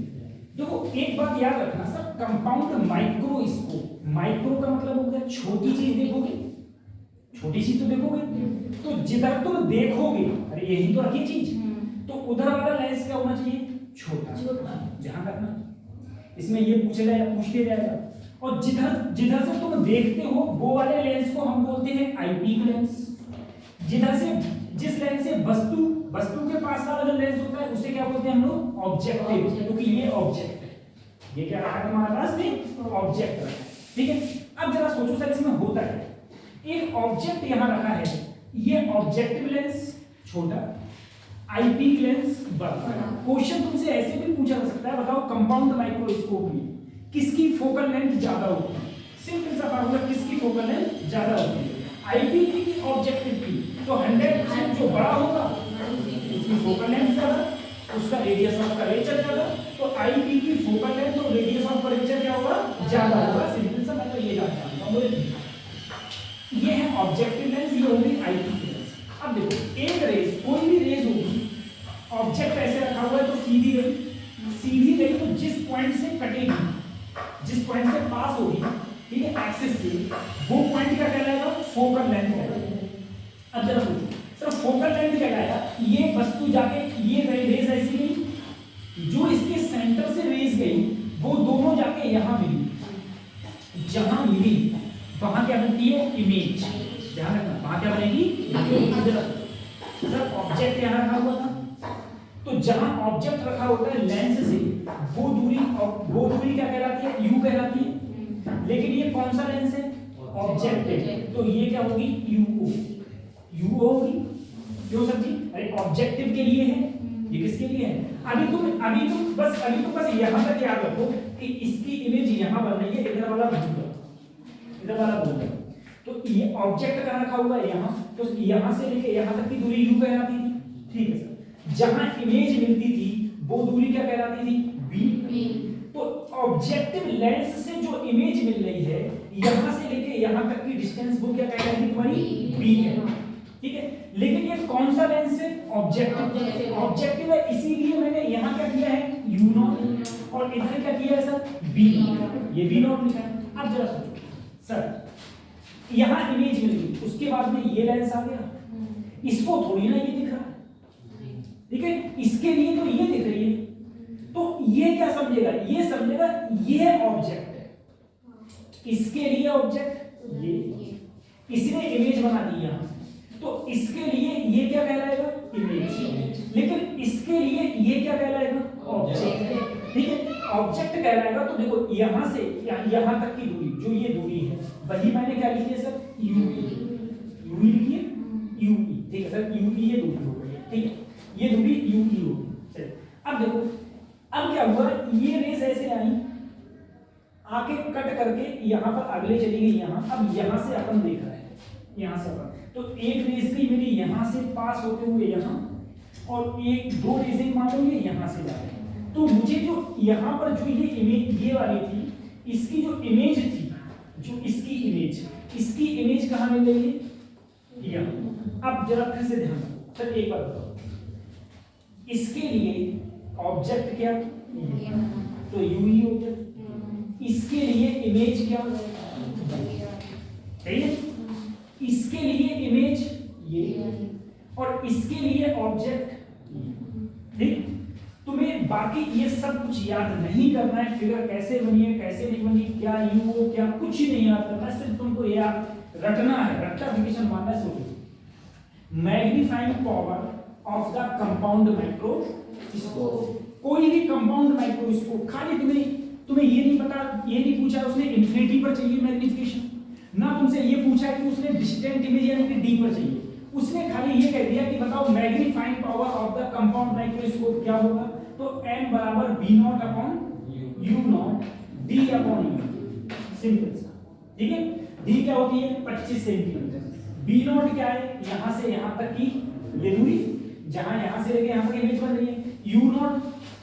देखो एक बात याद रखना सर, कंपाउंड माइक्रोस्कोप, माइक्रो का मतलब हो गया छोटी चीज देखोगे, छोटी चीज तो देखोगे, तो जिधर तुम देखोगे, अरे यही तो रखी चीज, तो उधर वाला लेंस क्या होना चाहिए, छोटा। ध्यान रखना, इसमें ये पूछ लिया जाएगा। और जिधर जिधर से तुम देखते हो वो वाले लेंस को हम बोलते हैं आईपीक लेंस। जिधर से जिस लेंस से वस्तु के पास वाला जो लेंस होता है उसे क्या बोलते हैं हम लोग, ऑब्जेक्टिव, क्योंकि ये ऑब्जेक्ट है। ये क्या रखा है तुम्हारे पास में, ऑब्जेक्ट रखा है, ठीक है। अब जरा सोचो सर इसमें होता है, एक ऑब्जेक्ट यहां रखा है, ये ऑब्जेक्टिव लेंस छोटा, आईपीक लेंस बड़ा। क्वेश्चन तुमसे ऐसे भी पूछा जा सकता है, बताओ कंपाउंड माइक्रोस्कोप में किसकी फोकल लेंथ ज्यादा होती है, सिंपल सा फार्मूला, किसकी फोकल लेंथ ज्यादा होती है, आईपीक की ऑब्जेक्टिव की। तो 100% जो बड़ा होगा उसकी फोकल लेंथ ज्यादा, उसका रेडियस ऑफ कर्वेचर ज्यादा, तो आईपी की फोकल लेंथ और रेडियस ऑफ कर्वेचर क्या होगा, ज्यादा होगा। सिंपल सा, मैं तो ये जानता हूं। ये है ऑब्जेक्टिव लेंस, ये होगी आईपी की लेंस। अब देखो एक रेज, कोई भी रेज होगी, ऑब्जेक्ट ऐसे रखा हुआ है तो सीधी गई तो जिस पॉइंट से कटेगी, जिस पॉइंट से पास होगी, ठीक है, एक्सिस से, वो पॉइंट क्या कहलाएगा, फोकल लेंथ कहलाएगा। अब जरा सोचो सर, फोकल लेंथ क्या कहलाएगा, ये वस्तु जाके ये रेज ऐसी गई, जो इसके सेंटर से रेज गई वो दोनों जाके यहां मिली, जहां मिली वहां क्या बनती है, इमेज। ध्यान रखना, वहां क्या बनेगी, इमेज। सर ऑब्जेक्ट यहां रखा हुआ था, तो जहां ऑब्जेक्ट रखा होता है लेंस से वो दूरी क्या कहलाती है, यू कहलाती है। लेकिन ये कौन सा लेंस है, ऑब्जेक्टिव, तो ये क्या होगी, यू होगी। क्यों सर जी, अरे ऑब्जेक्टिव के लिए है, ये किसके लिए है। अभी तुम बस यहां तक याद रखो कि इसकी इमेज यहां बन रही है, इधर वाला बोल, तो ये ऑब्जेक्ट कहां रखा हुआ है, यहां, तो यहां से लेके यहां तक की दूरी यू कहलाती थी, ठीक है सर। जहां इमेज मिलती थी वो दूरी क्या कहलाती थी, बी। तो ऑब्जेक्टिव लेंस से जो इमेज मिल रही है यहां से लेके यहां तक की डिस्टेंस वो क्या कहलाएगी, तुम्हारी बी है, ठीक है। लेकिन ये कौन सा लेंस है, ऑब्जेक्टिव है, इसीलिए मैंने यहां क्या किया है, यू नॉट, और इधर क्या किया है सर, बी नॉट, ये बी नॉट लिखा है। अब जरा सोचो सर, यहां इमेज मिल गई, उसके बाद में ये लेंस आ गया, इसको थोड़ी ना ये दिख रहा है, ठीक है, इसके लिए तो ये दिख रही है, तो ये क्या समझेगा, ये समझेगा ये ऑब्जेक्ट है, इसके लिए ऑब्जेक्ट ये, इसने इमेज बना दी यहां, तो इसके लिए ये क्या कहलाएगा, इमेज। लेकिन इसके लिए ये क्या कहलाएगा? ऑब्जेक्ट। ठीक है, ऑब्जेक्ट कहलाएगा। तो देखो यहाँ से यहाँ तक की दूरी, जो ये दूरी है, वही मैंने क्या लिखी है सर? यूपी। यूपी लिखिए, यूपी। ठीक है सर, यूपी ये दूरी हो गई। ठीक है, ये दूरी यूपी होगी। चलिए अब देखो, अब क्या हुआ, ये रेस ऐसे आई, आके कट करके यहाँ पर अगले चली गई यहाँ। अब यहाँ से अपन देख रहे हैं, यहाँ से अपन, तो एक रेस की मेरी यहाँ से पास होते हुए यहाँ, और एक दो रेसें मान लो ये यहाँ से जा रही है। तो मुझे जो यहाँ पर जो ये इमेज ये वाली थी, इसकी जो इमेज थी, जो इसकी इमेज कहाँ मिल रही है? यहाँ। अब जरा फिर से ध्यान दो सर, एक बार बताओ, इसके लिए ऑब्जेक्ट क्या? तो यूई हो गया। इसके लिए इमेज क्या? सही है। इसके लिए इमेज ये, और इसके लिए ऑब्जेक्ट। ठीक, तुम्हें बाकी ये सब कुछ याद नहीं करना है, फिगर कैसे बनी है कैसे नहीं बनी, क्या यू हो क्या, कुछ ही नहीं याद करना है, सिर्फ तुमको याद रटना है, रेक्टिफिकेशन मानना है। सोचो, magnifying power of the compound microscope, कोई भी कंपाउंड माइक्रोस्कोप, खाली तुम्हें ये नहीं पता, ये नहीं पूछा उसने इन्फिनिटी पर चाहिए मैग्नीफिकेशन, ना तुमसे ये पूछा कि उसने डिस्टेंट इमेज यानी कि डी पर चाहिए, उसने खाली ये कह दिया कि बताओ magnifying power of the compound microscope क्या होगा? तो m बराबर b not upon u not d upon u, simple सा। ठीक है, d क्या होती है? 25 सेंटीमीटर। b नॉट क्या है? यहां से यहां तक की ये दूरी, जहां यहां से लेके यहां तक इमेज बन रही है। u नॉट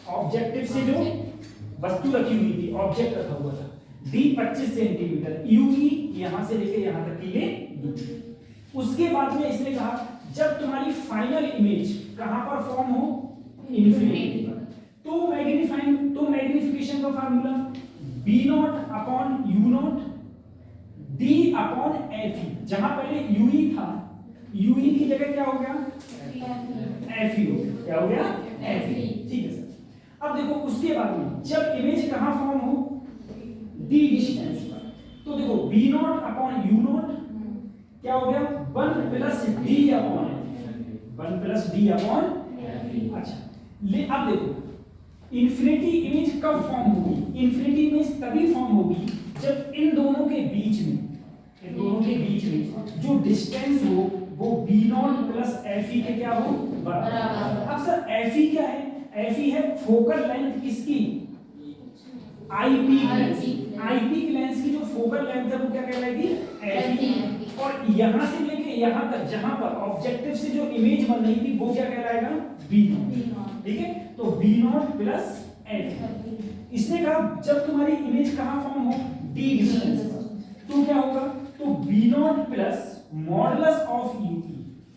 ऑब्जेक्टिव से जो वस्तु रखी हुई थी, ऑब्जेक्ट रखा हुआ था, d 25 सेंटीमीटर, u की यहां से लेके यहां तक की ये दूरी। उसके बाद में इसने कहा जब तुम्हारी फाइनल इमेज कहां पर फॉर्म हो? इन्फिनिटी पर। तो मैग्नीफिकेशन का formula b not upon u not d upon fe, जहां पहले ue था, ue की जगह क्या हो गया? fe हो गया। क्या हो गया? fe। ठीक है सर। अब देखो उसके बाद में जब इमेज कहां फॉर्म हो? d डिस्टेंस पर। तो देखो b not upon u not क्या हो गया? 1 plus d upon 1 plus d upon. अच्छा, ले अब देखो इन्फिनिटी इमेज कब फॉर्म होगी? इन्फिनिटी इमेज तभी फॉर्म होगी जब इन दोनों के बीच में जो डिस्टेंस हो वो b नॉट प्लस fe के क्या हो? बराबर। अब सर fe क्या है? fe है फोकल लेंथ किसकी? आईपीक लेंस की जो फोकल लेंथ है वो क्या कहलाएगी? fe। और यहां से लेके यहां तक जहां पर ऑब्जेक्टिव से जो इमेज बन रही थी वो क्या कहलाएगा? b not. ठीक है, तो b नॉट प्लस f। इसने कहा जब तुम्हारी इमेज कहां फॉर्म हो? d डिस्टेंस पर, तो क्या होगा? तो b not plus modulus of ut।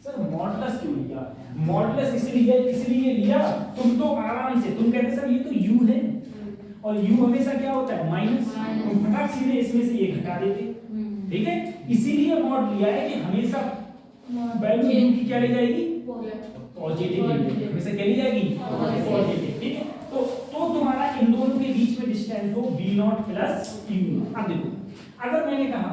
Sir modulus क्यों लिया? मॉडुलस इसलिए लिया, तुम तो आराम से तुम कहते सर ये तो u है, और u हमेशा क्या होता है? माइनस। तुम फटाक सीधे इसमें से ये घटा देते। ठीक है, इसीलिए मॉड लिया है कि हमेशा वैल्यू u की क्या ले जाएगी? पॉजिटिव। हमेशा क्या ले जाएगी? पॉजिटिव। ठीक है, तो तुम्हारा इन दोनों के बीच में डिस्टेंस हो b नॉट प्लस u। अब देखो अगर मैंने कहा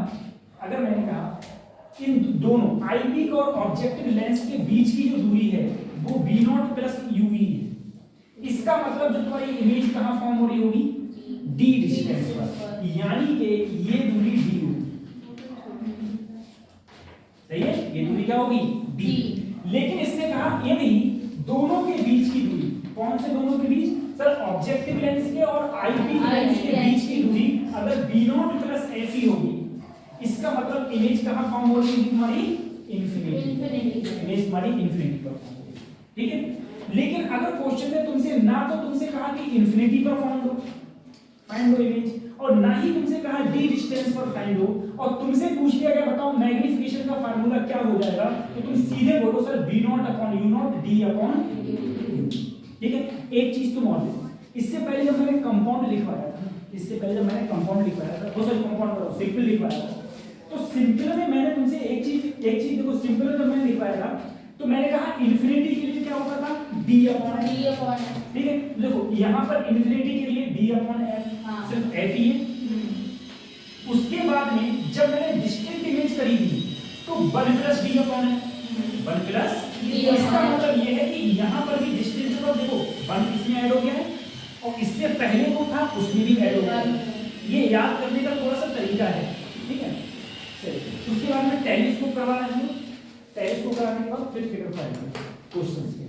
इन दोनों आईपीक और ऑब्जेक्टिव लेंस के बीच की जो दूरी है वो b नॉट प्लस ue है, इसका मतलब जो तुम्हारी इमेज कहां फॉर्म हो रही होगी? d डिस्टेंस पर, यानी कि ये दूरी d होगी। सही है, ये दूरी क्या होगी? d। लेकिन इसने कहा यदि दोनों के बीच की दूरी, कौन से दोनों के बीच? सर ऑब्जेक्टिव लेंस के और आईपीक लेंस के बीच की दूरी अगर b नॉट प्लस fe होगी, इसका मतलब इमेज कहां फॉर्म हो रही है तुम्हारी? इन्फिनिटी। इमेज तुम्हारी इन्फिनिटी पर फॉर्म हो रही है। ठीक है, लेकिन अगर क्वेश्चन में तुमसे कहा कि इन्फिनिटी पर फाइंड दो इमेज, और ना ही तुमसे कहा d डिस्टेंस पर फाइंड दो, और तुमसे पूछ लिया गया बताओ मैग्नीफिकेशन का फार्मूला क्या हो जाएगा, तो तुम सीधे बोलो sir b not upon u not d upon. ठीक है, एक चीज तुम और देखो, इससे पहले जब मैंने कंपाउंड लिखवाया था, सिंपल लिखवाया था, तो सिंपल में मैंने तुमसे एक चीज देखो, सिंपल में जब मैंने लिखवाया था तो मैंने कहा इन्फिनिटी के लिए क्या होता था? d upon. ठीक है, देखो यहाँ पर इन्फिनिटी के लिए d अपॉन f, सिर्फ f ही है। उसके बाद में जब मैंने डिस्टिंक्ट इमेज करी थी तो 1 प्लस d अपॉन है, 1 प्लस इसका मतलब ये है कि यहाँ पर भी डिस्टेंस जो देखो 1 इसमें ऐड हो गया है और इससे पहले को था उसमें भी ऐड हो गया है। ये याद करने का थोड़ा सा तरीका है, ठीक है। चलिए उसके बाद में टेलीस्कोप करवाना है, टेलीस्कोप कराने के बाद फिर फिगर फाइंड क्वेश्चंस के।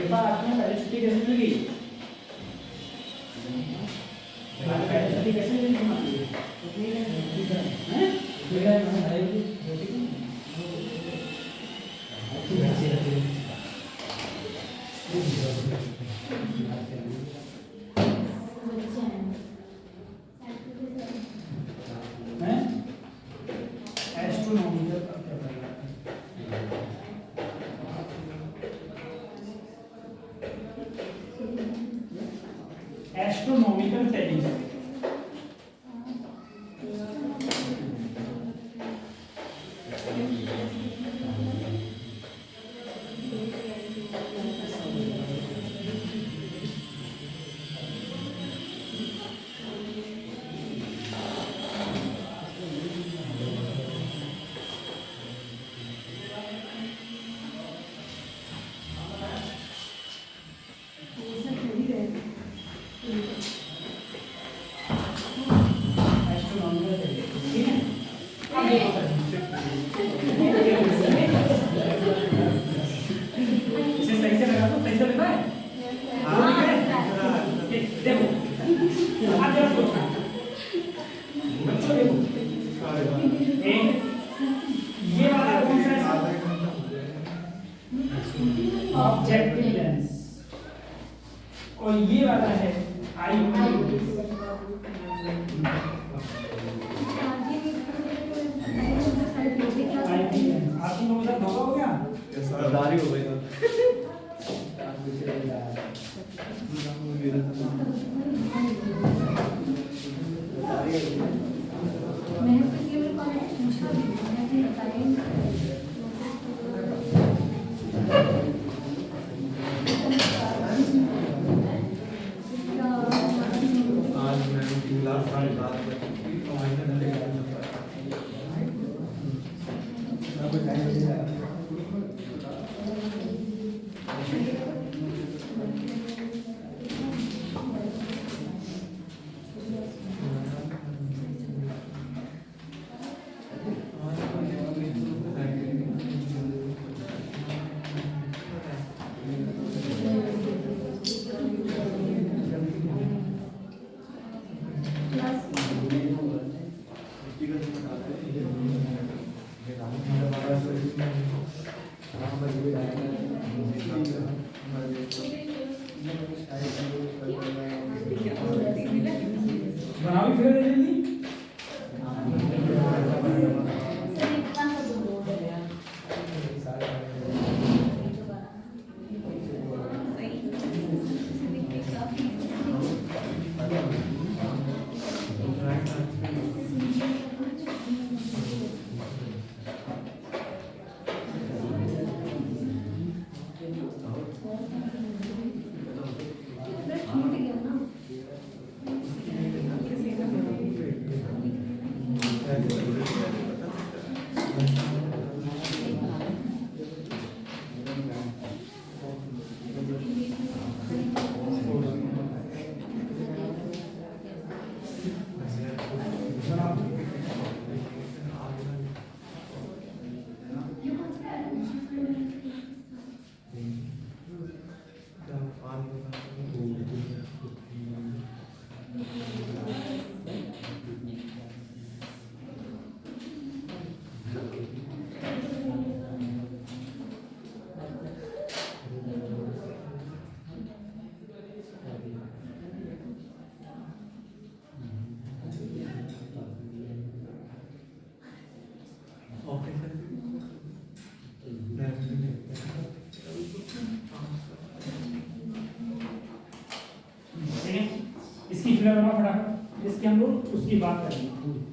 एक बार आपने पहले छुट्टी कैसे मिल गई? पहले छुट्टी कैसे मिल गई? एस्ट्रोनॉमिकल का क्या बताया? एस्ट्रोनॉमिकल टेलीस्कोप ऑब्जेक्टिव लेंस और ये वाला है आई आपकी लोगों का धोखा हो गया? सरदारी हो गई आज मैं 3 लाख साल बाद बनाओ फिर जल्दी। फिगर बनाओ फटाफट, इसके हम लोग उसकी बात करेंगे पूरी।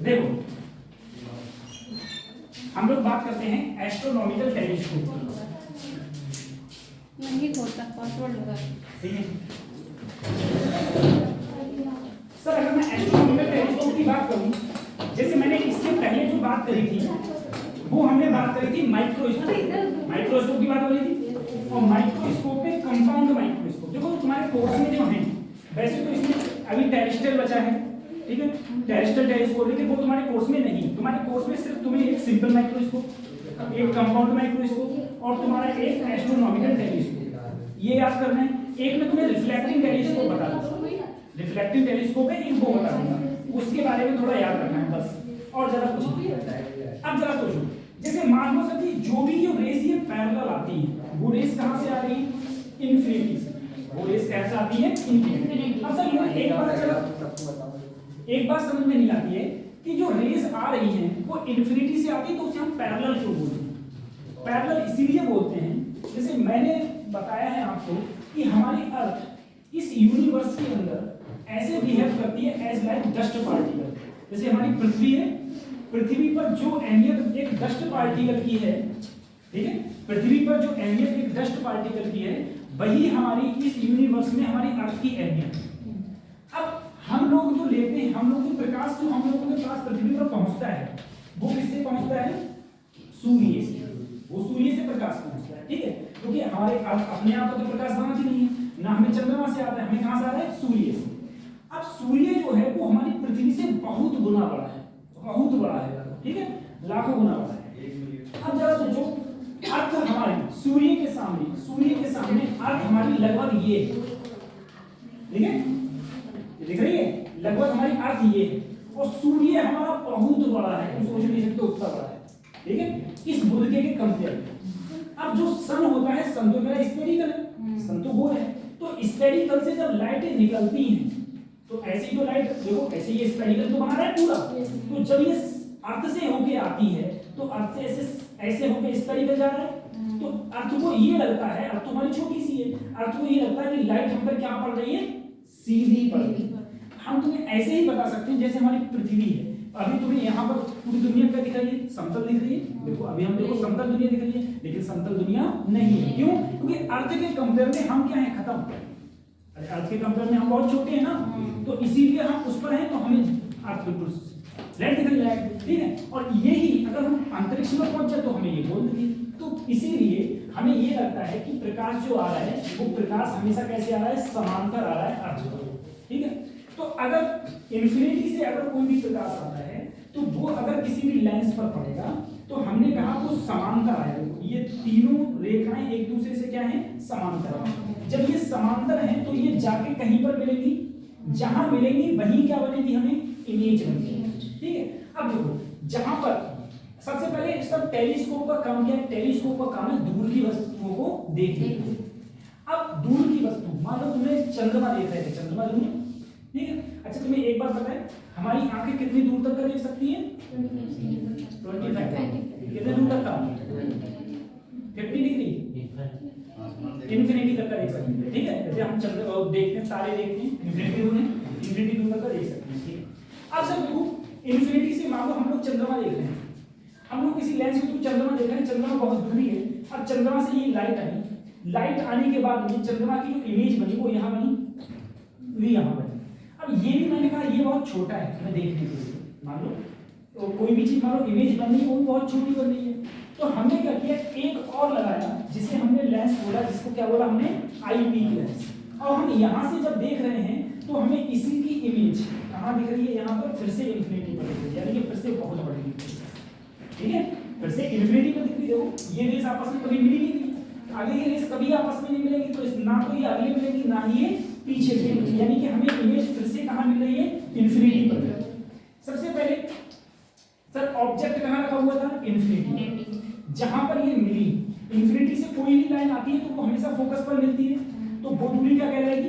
देखो हम लोग बात करते हैं एस्ट्रोनॉमिकल टेलीस्कोप, नहीं होता पासवर्ड लगा। ठीक है सर। अगर मैं एस्ट्रोनॉमिकल टेलीस्कोप की बात करूं, जैसे मैंने इससे पहले जो बात करी थी वो हमने बात करी थी माइक्रोस्कोप, माइक्रोस्कोप की बात हो रही थी, और माइक्रोस्कोप में कंपाउंड माइक्रोस्कोप। देखो तुम्हारे कोर्स में जो है, वैसे तो इसमें अभी टेरेस्ट्रियल बचा है, ठीक है, टेरेस्ट्रियल टेलीस्कोप, लेकिन वो तुम्हारे कोर्स में नहीं। तुम्हारे कोर्स में सिर्फ तुम्हें एक सिंपल माइक्रोस्कोप, एक कंपाउंड माइक्रोस्कोप और तुम्हारा एक एस्ट्रोनॉमिकल टेलीस्कोप, ये याद करना है। एक में तुम्हें रिफ्लेक्टिंग टेलीस्कोप बता दूंगा, रिफ्लेक्टिंग टेलीस्कोप है, एक वो बता दूंगा, उसके बारे में थोड़ा याद रखना है बस, और ज्यादा कुछ नहीं। अब जरा सोचो, जैसे मान लो सर जी जो भी जो रेस ये पैरेलल आती है, वो रेस कहां से आ रही है? इन्फिनिटी से। वो रेस कैसे आती है? इन्फिनिटी। अब सर एक बात समझ में नहीं आती है कि जो रेस आ रही है वो इन्फिनिटी से आती है, तो उसे हम पैरेलल क्यों बोलते हैं? पैरेलल इसीलिए बोलते हैं, जैसे मैंने बताया है आपको कि हमारी अर्थ इस यूनिवर्स के अंदर ऐसे बिहेव करती है एज लाइक डस्ट पार्टिकल। जैसे हमारी पृथ्वी है, पृथ्वी पर जो अहमियत एक डस्ट पार्टिकल की है, ठीक है, पृथ्वी पर जो अहमियत एक डस्ट पार्टिकल की है, वही हमारी इस यूनिवर्स में हमारी अर्थ की अहमियत है। अब हम लोग जो लेते हैं, हम लोग जो प्रकाश जो हम लोगों के पास पृथ्वी पर पहुंचता है, वो किससे पहुंचता है? सूर्य से। वो सूर्य से प्रकाश पहुंचता है, ठीक है, क्योंकि हमारे अपने आप तो प्रकाश बनाती नहीं है ना, हमें चंद्रमा से आता है, हमें कहां से आ रहा है? सूर्य से। अब सूर्य जो है वो हमारी पृथ्वी से बहुत गुना बड़ा है, बहुत बड़ा है, ठीक है, लाखों गुना बड़ा है। अब जरा सोचो, अर्थ हमारी सूर्य के सामने अर्थ हमारी लगभग ये है, ठीक है, दिख रही है, लगभग हमारी अर्थ ये है, और सूर्य हमारा बहुत बड़ा है, तुम सोच नहीं सकते उतना बड़ा है, ठीक है, इस बुध के कंपेयर में। अब जो सन होता है, सन तो मेरा स्फेरिकल है, सन तो गोल है, तो स्फेरिकल से जब लाइटें निकलती हैं तो ऐसी जो लाइट देखो, ऐसे ये स्फेरिकल तो बना रहा है पूरा, तो जब ये अर्थ से होके आती है तो अर्थ से ऐसे होके स्फेरिकल जा रहा है, तो अर्थ को ये लगता है, अर्थ हमारी छोटी सी है, अर्थ को ये लगता है कि लाइट हम पर क्या पड़ रही है? सीधी पड़ रही है। हम तुम्हें ऐसे ही बता सकते हैं जैसे हमारी पृथ्वी है, अभी तुम्हें यहाँ पर पूरी दुनिया क्या दिख रही है? समतल दिख रही है। देखो अभी हम देखो समतल दुनिया दिख रही है, लेकिन समतल दुनिया नहीं है। क्यों? क्योंकि अर्थ के कंपेयर में हम क्या है? खत्म। अरे अर्थ के कंपेयर में हम बहुत छोटे हैं ना, तो इसीलिए हम उस पर हैं, तो हमें अर्थ बिल्कुल फ्लैट दिख रहा है, ठीक है। और यही अगर हम अंतरिक्ष में पहुंच जाए तो हमें ये बोल देंगे, तो इसीलिए हमें ये लगता है कि प्रकाश जो आ रहा है वो प्रकाश हमेशा कैसे आ रहा है? समांतर आ रहा है अर्थ को, ठीक है। तो अगर इन्फिनिटी से अगर कोई भी प्रकाश आता है तो वो अगर किसी भी लेंस पर पड़ेगा तो हमने कहा वो समांतर आएगा। ये तीनों रेखाएं एक दूसरे से क्या है? समांतर। जब ये समांतर हैं तो ये जाके कहीं पर मिलेंगी, जहां मिलेंगी वहीं क्या बनेगी? हमें इमेज बनेगी, ठीक है। अब देखो, जहां पर सबसे पहले सब टेलीस्कोप का काम क्या है? टेलीस्कोप का काम है दूर की वस्तुओं को देखना। अब दूर की वस्तु, मान लो तुम्हें चंद्रमा देख रहे थे, चंद्रमा दुनिया, ठीक है। अच्छा तुम्हें एक बात बताएं, हमारी आंखें कितनी दूर तक का देख सकती हैं? 25। कितने दूर तक का? 50 डिग्री, इन्फिनिटी तक का देख सकते हैं, ठीक है। जैसे हम चंद्र देखते हैं, तारे देखते हैं, इन्फिनिटी दूर तक का देख सकते हैं, ठीक है। अब सब देखो, इन्फिनिटी से मान लो हम लोग चंद्रमा देख रहे हैं, हम लोग किसी लेंस के थ्रू चंद्रमा देख रहे हैं, चंद्रमा बहुत दूरी है। अब चंद्रमा से ये लाइट आई, लाइट आने के बाद में चंद्रमा की जो इमेज बनी वो यहाँ बनी, ये यहाँ बनी। अब ये भी मैंने कहा ये बहुत छोटा है हमें देखने के लिए, मान लो तो कोई भी चीज मान लो इमेज बन रही है वो भी बहुत छोटी बन रही है, तो हमने क्या किया? एक और लगाया जिसे हमने लेंस बोला, जिसको क्या बोला हमने? Eyepiece lens. और हम यहाँ से जब देख रहे हैं तो हमें इसी की इमेज कहाँ दिख रही है? यहाँ पर फिर से इन्फिनिटी पर दिख रही है, यानी कि फिर से बहुत बड़ी दिख रही है, ठीक है, फिर से इन्फिनिटी पर दिख रही है। देखो ये रेस आपस में कभी मिली नहीं, आगे ये रेस कभी आपस में नहीं मिलेगी, तो ना तो ये आगे मिलेगी ना ही ये पीछे मिलेगी, यानी कि हमें इमेज फिर से कहाँ मिल रही है, इन्फिनिटी पर। सबसे पहले सर ऑब्जेक्ट कहाँ रखा हुआ था, इन्फिनिटी, जहां पर ये मिली इन्फिनिटी से कोई भी लाइन आती है तो वो हमेशा फोकस पर मिलती है, तो वो दूरी क्या कहलाएगी,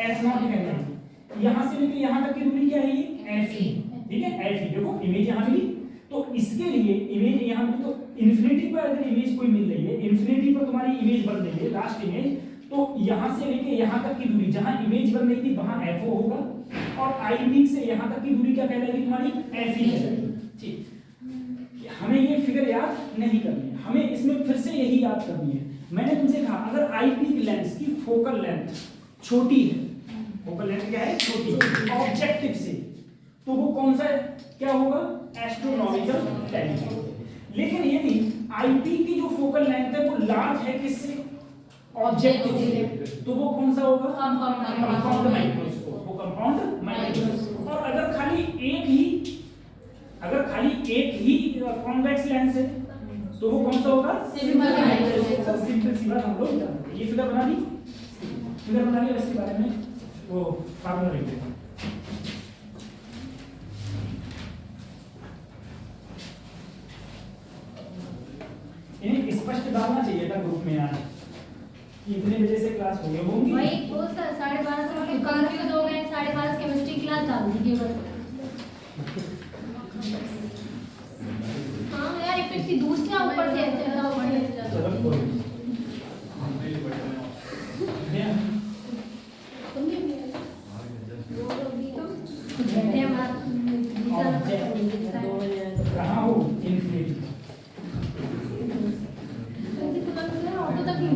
f0 कहलाएगी। यहां से लेकर यहां तक की दूरी क्या है, ये fe, ठीक है, fe। देखो इमेज यहां मिली, तो इसके लिए इमेज यहां मिली, तो इन्फिनिटी पर अगर इमेज कोई मिल रही है, इन्फिनिटी पर तुम्हारी इमेज बन रही है लास्ट इमेज, तो यहां से लेके यहां तक की दूरी जहां इमेज बन रही थी वहां fo होगा, और आई पीक से यहां तक की दूरी क्या कहलाएगी तुम्हारी, fe कहलाएगी। ठीक, हमें ये फिगर याद नहीं करनी है, हमें इसमें फिर से यही याद करनी है। मैंने तुमसे कहा अगर आई पीक लेंस की फोकल लेंथ छोटी है, फोकल लेंथ क्या है, छोटी ऑब्जेक्टिव से, तो वो कौन सा क्या होगा, एस्ट्रोनॉमिकल टेलीस्कोप। लेकिन यदि आईपी की जो फोकल लेंथ है वो लार्ज है किससे, ऑब्जेक्टिव से, तो वो कौन सा होगा, कंपाउंड माइक्रोस्कोप, वो कंपाउंड माइक्रोस्कोप। और अगर खाली एक ही कॉन्वेक्स लेंस है तो वो कौन सा होगा, सिंपल माइक्रोस्कोप। सिंपल सी बात हम लोग जानते हैं। ये फिगर बना ली और इसके बारे में वो फार्मूला लिख देते हैं। इन्हें स्पष्ट डालना चाहिए था ग्रुप में आज कि इतने बजे से क्लास हो गई होंगी। भाई वो 12:30 से हम कंफ्यूज हो गए, 12:30 केमिस्ट्री क्लास डाल दीजिए बस। हाँ यार इतनी दूर से ऊपर से चलो कोई कहाँ हो, इन्फिनिटी ऑटो तक नहीं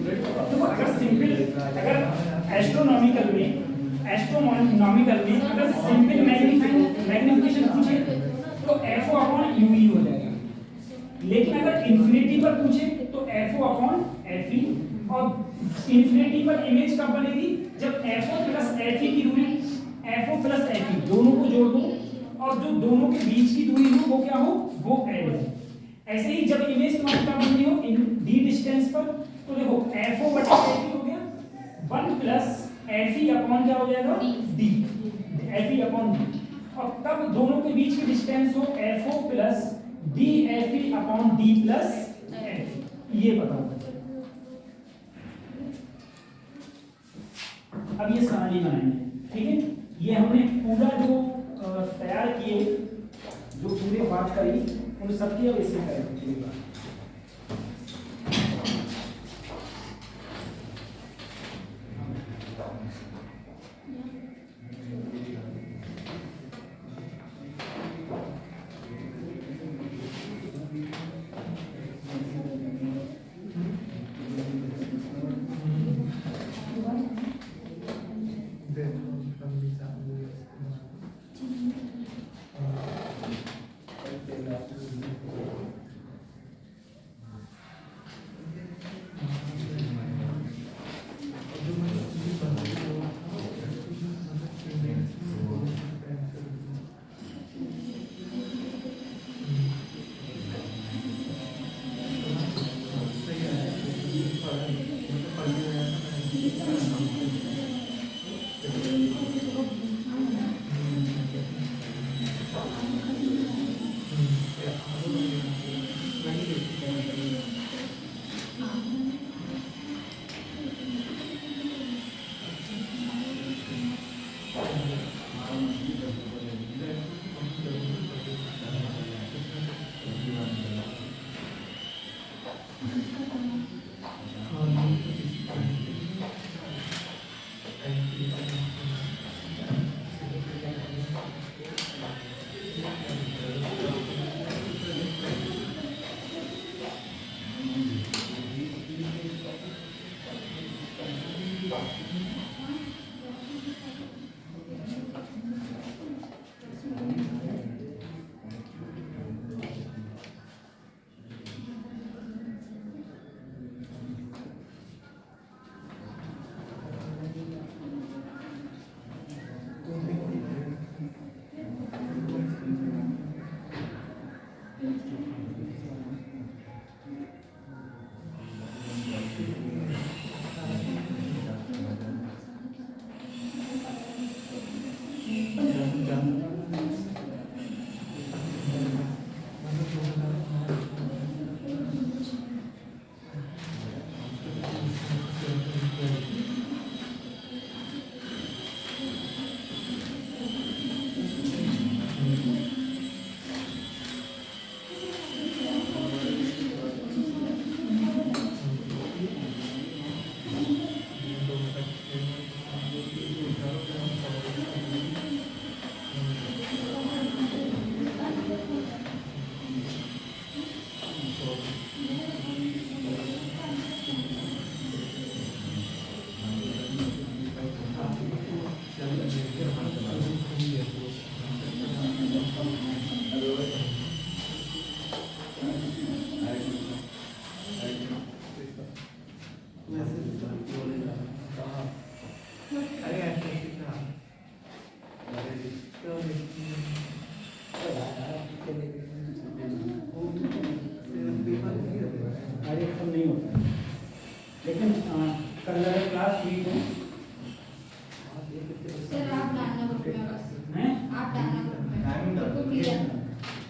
देखो अगर सिंपल अगर एस्ट्रोनॉमिकल में अगर सिंपल मैग्निफिकेशन पूछे तो FO अपॉन UE हो जाएगा, लेकिन अगर इंफिनिटी पर पूछे तो FO अपॉन FE, और इंफिनिटी पर इमेज कब बनेगी जब FO प्लस FE की दूरी FO प्लस FE दोनों को जोड़ दो और जो दोनों के बीच की दूरी हो वो क्या हो, वो ऐड हो। ऐसे ही जब इमेज तुम्हारी कब बननी हो इन d डिस्टेंस पर, तो देखो FO बटा FE हो गया 1 प्लस FE अपॉन क्या हो जाएगा d, FE अपॉन d, और तब दोनों के बीच की डिस्टेंस हो FO plus DFE upon d plus FE, ये बताओ। अब ये सारणी बनाएंगे, ठीक है। ये हमने पूरा जो तैयार किए, जो पूरे बात करी उन सबकी अब इसमें करेंगे।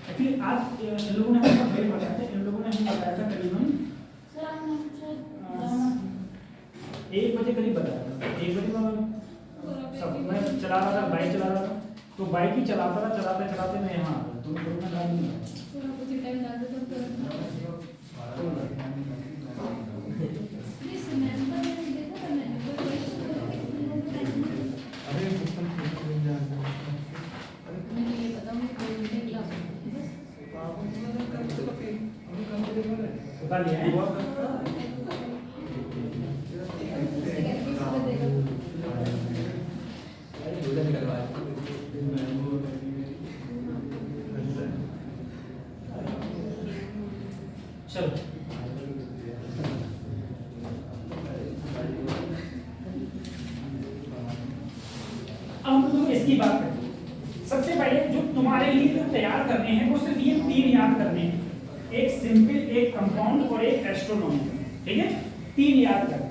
एक्चुअली आज इन लोगों ने हमें ब्रेक बताया था, इन लोगों ने हमें बताया था करीबन 1 बजे करीब बताया था। 1 बजे मैं चला रहा था, बाइक चला रहा था, तो बाइक ही चलाता रहा, चलाते चलाते मैं यहाँ आ गया, तो मैं गाड़ी नहीं निकाल दिया है। चलो अब हम लोग इसकी बात करते हैं। सबसे पहले जो तुम्हारे लिए जो तैयार करने हैं वो सिर्फ ये 3 याद करने हैं, एक सिंपल, एक कंपाउंड और एक एस्ट्रोनॉमिकल। ठीक है, 3 याद करने।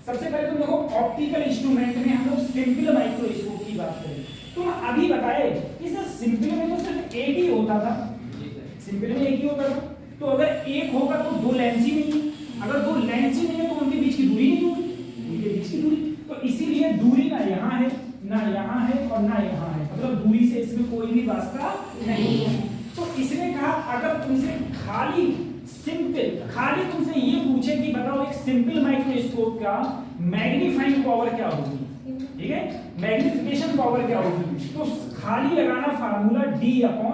सबसे पहले तुम देखो ऑप्टिकल इंस्ट्रूमेंट में हम लोग सिंपल माइक्रोस्कोप की बात करें। तुम अभी बताए कि सर सिंपल में तो सिर्फ एक ही होता था, सिंपल में एक ही होता था, तो अगर एक होगा तो 2 लेंस ही नहीं, अगर 2 लेंस ही नहीं है तो उनके बीच की दूरी नहीं होगी, उनके बीच की दूरी, तो इसीलिए दूरी ना यहाँ है ना यहाँ है और ना यहाँ है, मतलब दूरी से इसमें कोई भी वास्ता नहीं है। तो इसने कहा अगर तुमसे खाली सिंपल, खाली तुमसे ये पूछे कि बताओ एक सिंपल माइक्रोस्कोप का मैग्नीफाइंग पावर क्या होगी, ठीक है, मैग्निफिकेशन पावर क्या होगी, तो खाली लगाना फार्मूला D/U।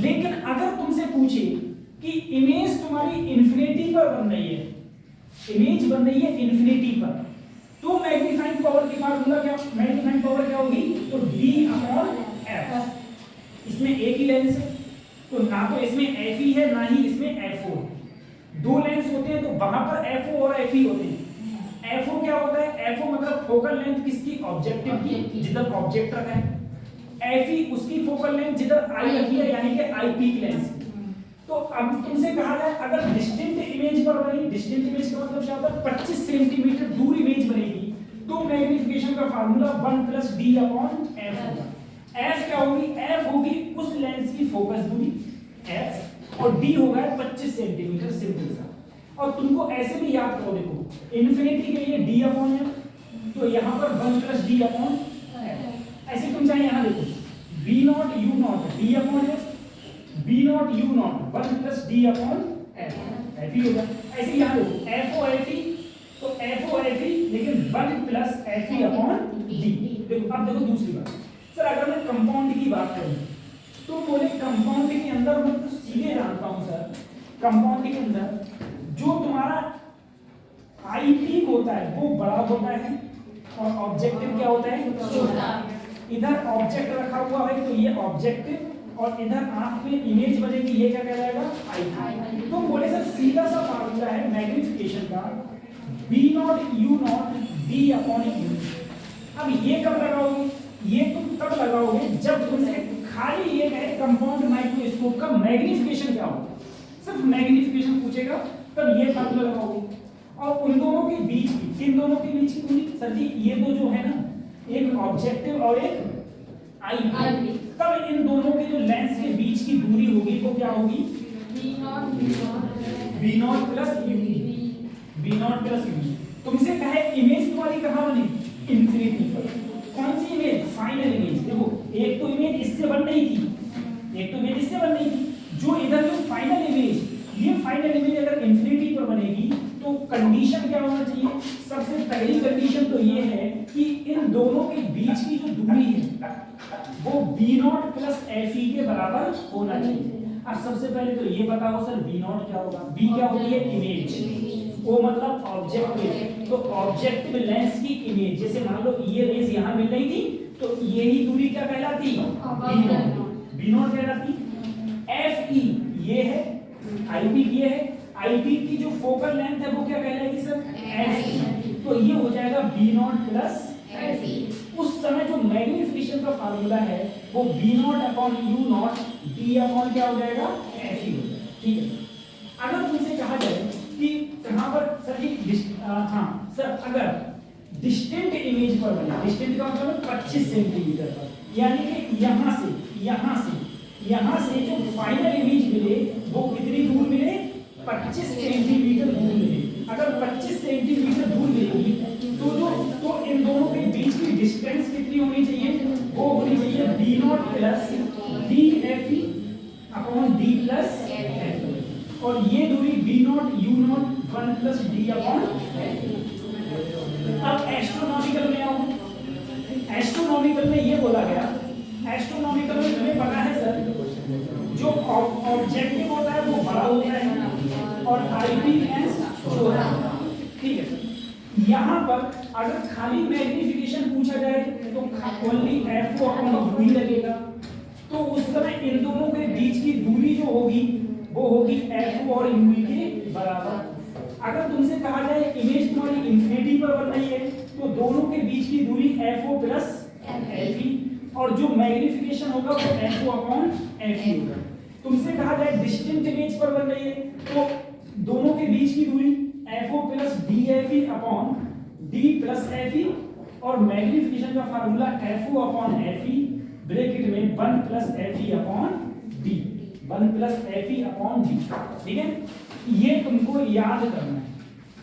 लेकिन अगर तुमसे पूछे कि इमेज तुम्हारी इन्फिनिटी पर बन रही है, इमेज बन रही है इन्फिनिटी पर, तो मैग्नीफाइंग पावर की फार्मूला क्या, मैग्नीफाइंग पावर क्या होगी, तो D/F। इसमें एक ही लेंस है तो ना तो इसमें F ही है ना ही इसमें FO। 2 लेंस होते हैं तो वहां पर FO और F ही होते हैं। FO क्या होता है, FO मतलब फोकल लेंथ किसकी, ऑब्जेक्टिव की, जिधर ऑब्जेक्ट रखा है। FE उसकी फोकल लेंथ जिधर आई रखी है, यानी कि आई पीक लेंस। तो अब तुमसे कहा जाए अगर डिस्टेंट इमेज पर बनी, डिस्टेंट इमेज का मतलब क्या होता है, 25 सेंटीमीटर दूर इमेज बनेगी, तो मैग्निफिकेशन का फार्मूला 1 + D/F होगा। F क्या होगी, F होगी उस लेंस की फोकस दूरी F, और D होगा 25 सेंटीमीटर, सिंपल सा। और तुमको ऐसे भी याद करो, देखो इन्फिनिटी के लिए D/F, तो यहाँ पर 1 + D/F। ऐसे तुम चाहे यहाँ देखो V0 U0 D/F, V0 U0 1 + D/F ही होगा। ऐसे यहाँ देखो FO FE, तो FO FE लेकिन 1 + FE/D। देखो अब देखो दूसरी बात, सर अगर मैं कंपाउंड की बात करूं तो बोले कंपाउंड के अंदर मैं तो सीधे जानता हूं सर, कंपाउंड के अंदर जो तुम्हारा आई पीक होता है वो बड़ा होता है और ऑब्जेक्टिव क्या होता है, छोटा। इधर ऑब्जेक्ट रखा हुआ है तो ये ऑब्जेक्टिव, और इधर आंख में इमेज बनेगी, ये क्या कहलाएगा, आई। तो बोले सर सीधा सा फार्मूला है मैग्निफिकेशन का V0 U0 D/U। अब ये कब लगाओगे, ये तुम तब लगाओगे जब तुमसे खाली ये कहे कंपाउंड माइक्रोस्कोप का मैग्निफिकेशन क्या होगा, सिर्फ मैग्निफिकेशन पूछेगा तब ये फार्मूला लगाओगे। और उन दोनों के बीच की, किन दोनों के बीच की दूरी, सर जी ये दो जो है ना, एक ऑब्जेक्टिव और एक आई, तब इन दोनों के जो लेंस के बीच की दूरी होगी वो क्या होगी, V0 + U। तुमसे कहे इमेज तुम्हारी कहाँ बनी, इन्फिनिटी पर। कौन सी इमेज, फाइनल इमेज। देखो एक तो इमेज इससे बन रही थी, एक तो इमेज इससे बन रही थी, जो इधर जो फाइनल इमेज, ये फाइनल इमेज अगर इन्फिनिटी पर बनेगी तो कंडीशन क्या होना चाहिए, सबसे पहली कंडीशन तो ये है कि इन दोनों के बीच की जो दूरी है वो V0 + FE के बराबर होना चाहिए। अब सबसे पहले तो ये बताओ सर V0 क्या होगा, V क्या होती है, इमेज, O मतलब ऑब्जेक्टिव, तो ऑब्जेक्टिव लेंस की इमेज, जैसे मान लो ये रेज यहाँ मिल रही थी तो यही दूरी क्या कहलाती, V0 कहलाती। FE ये है, IP ये है, IP की जो फोकल लेंथ है वो क्या कहलाएगी सर, FE, तो ये हो जाएगा V0 + FE। उस समय जो मैग्निफिकेशन का फार्मूला है वो V0/U0 D/ क्या हो जाएगा, FE हो जाएगा। ठीक है, अगर तुमसे कहा जाए कि कहां पर सर जी, हाँ सर अगर डिस्टेंट इमेज पर बने, डिस्टेंट का मतलब 25 सेंटीमीटर पर, यानी कि यहाँ से जो फाइनल इमेज मिले वो कितनी दूर मिले, 25 सेंटीमीटर दूर मिले। अगर 25 सेंटीमीटर दूर मिलेगी तो इन दोनों के बीच की डिस्टेंस कितनी होनी चाहिए, वो होनी चाहिए V0 + DFE/D + F, और ये दूरी V0 U0 1 + D/F। अब एस्ट्रोनॉमिकल में आओ, एस्ट्रोनॉमिकल में ये बोला गया, एस्ट्रोनॉमिकल में तुम्हें पता है सर जो ऑब्जेक्टिव होता है वो बड़ा होता है IPS छोटा, ठीक है। यहाँ पर अगर खाली मैग्निफिकेशन पूछा जाए तो ओनली FO अपॉन U ही लगेगा, तो उस समय इन दोनों के बीच की दूरी जो होगी वो होगी FO और U के बराबर। अगर तुमसे कहा जाए इमेज तुम्हारी इंफिनिटी पर बन रही है तो दोनों के बीच की दूरी FO प्लस FE, और जो मैग्निफिकेशन होगा वो FO अपॉन FE होगा। तुमसे कहा जाए डिस्टिंक्ट इमेज पर बन रही है तो दोनों के बीच की दूरी FO plus DFE upon D plus FE, और मैग्निफिकेशन का formula FO upon FE bracket में 1 plus FE upon D, 1 plus FE upon D, ठीक है। ये तुमको याद करना है,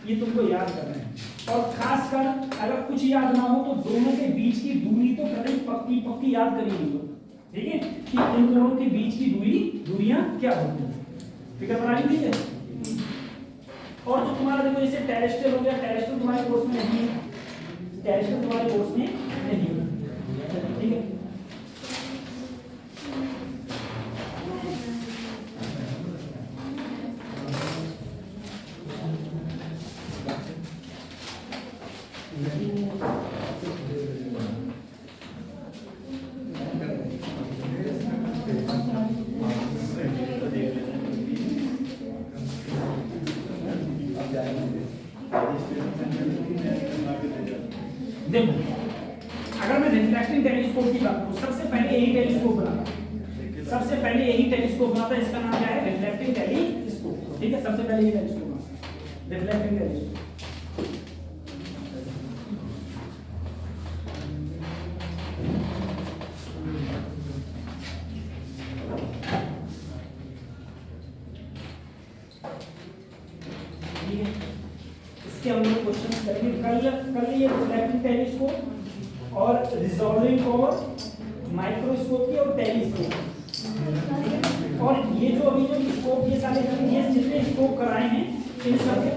ये तुमको याद करना है। और खासकर अगर कुछ याद ना हो तो दोनों के बीच की दूरी तो कहीं पक्की पक्की याद करिए, ठीक है, कि इन दोनों के बीच की दूरियां क्या होती हैं, फिगर बना ली, ठीक है। और जो तुम्हारा देखो जैसे टेरेस्ट्रियल हो गया, टेरेस्ट्रियल तुम्हारे कोर्स में नहीं है, टेरेस्ट्रियल तुम्हारे कोर्स में नहीं है, ठीक है। देखो अगर मैं रिफ्लेक्टिंग टेलीस्कोप की बात करूं, सबसे पहले यही टेलीस्कोप बना था, इसका नाम क्या है, रिफ्लेक्टिंग टेलीस्कोप, ठीक है। सबसे पहले ये टेलीस्कोप बना, रिफ्लेक्टिंग टेलीस्कोप। इसके हम लोग क्वेश्चन करेंगे कल ये रिफ्लेक्टिंग टेलीस्कोप और रिजॉल्विंग और माइक्रोस्कोप की और टेलीस्कोप, और ये जो अभी जो स्कोप ये सारे ये जितने स्कोप कराए हैं इन सब के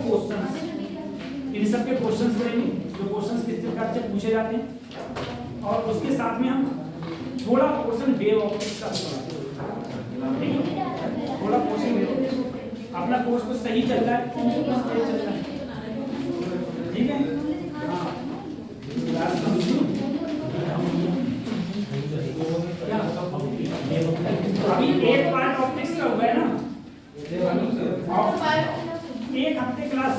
क्वेश्चंस करेंगे, जो क्वेश्चंस किस प्रकार से पूछे जाते हैं, और उसके साथ में हम थोड़ा पोर्शन वेव ऑप्टिक्स का थोड़ा पोर्शन वेव। अपना कोर्स तो सही चल रहा है, सही चल रहा है, ठीक है। हाँ अभी एक पार्ट ऑप्टिक्स का हुआ है ना, एक हफ्ते क्लास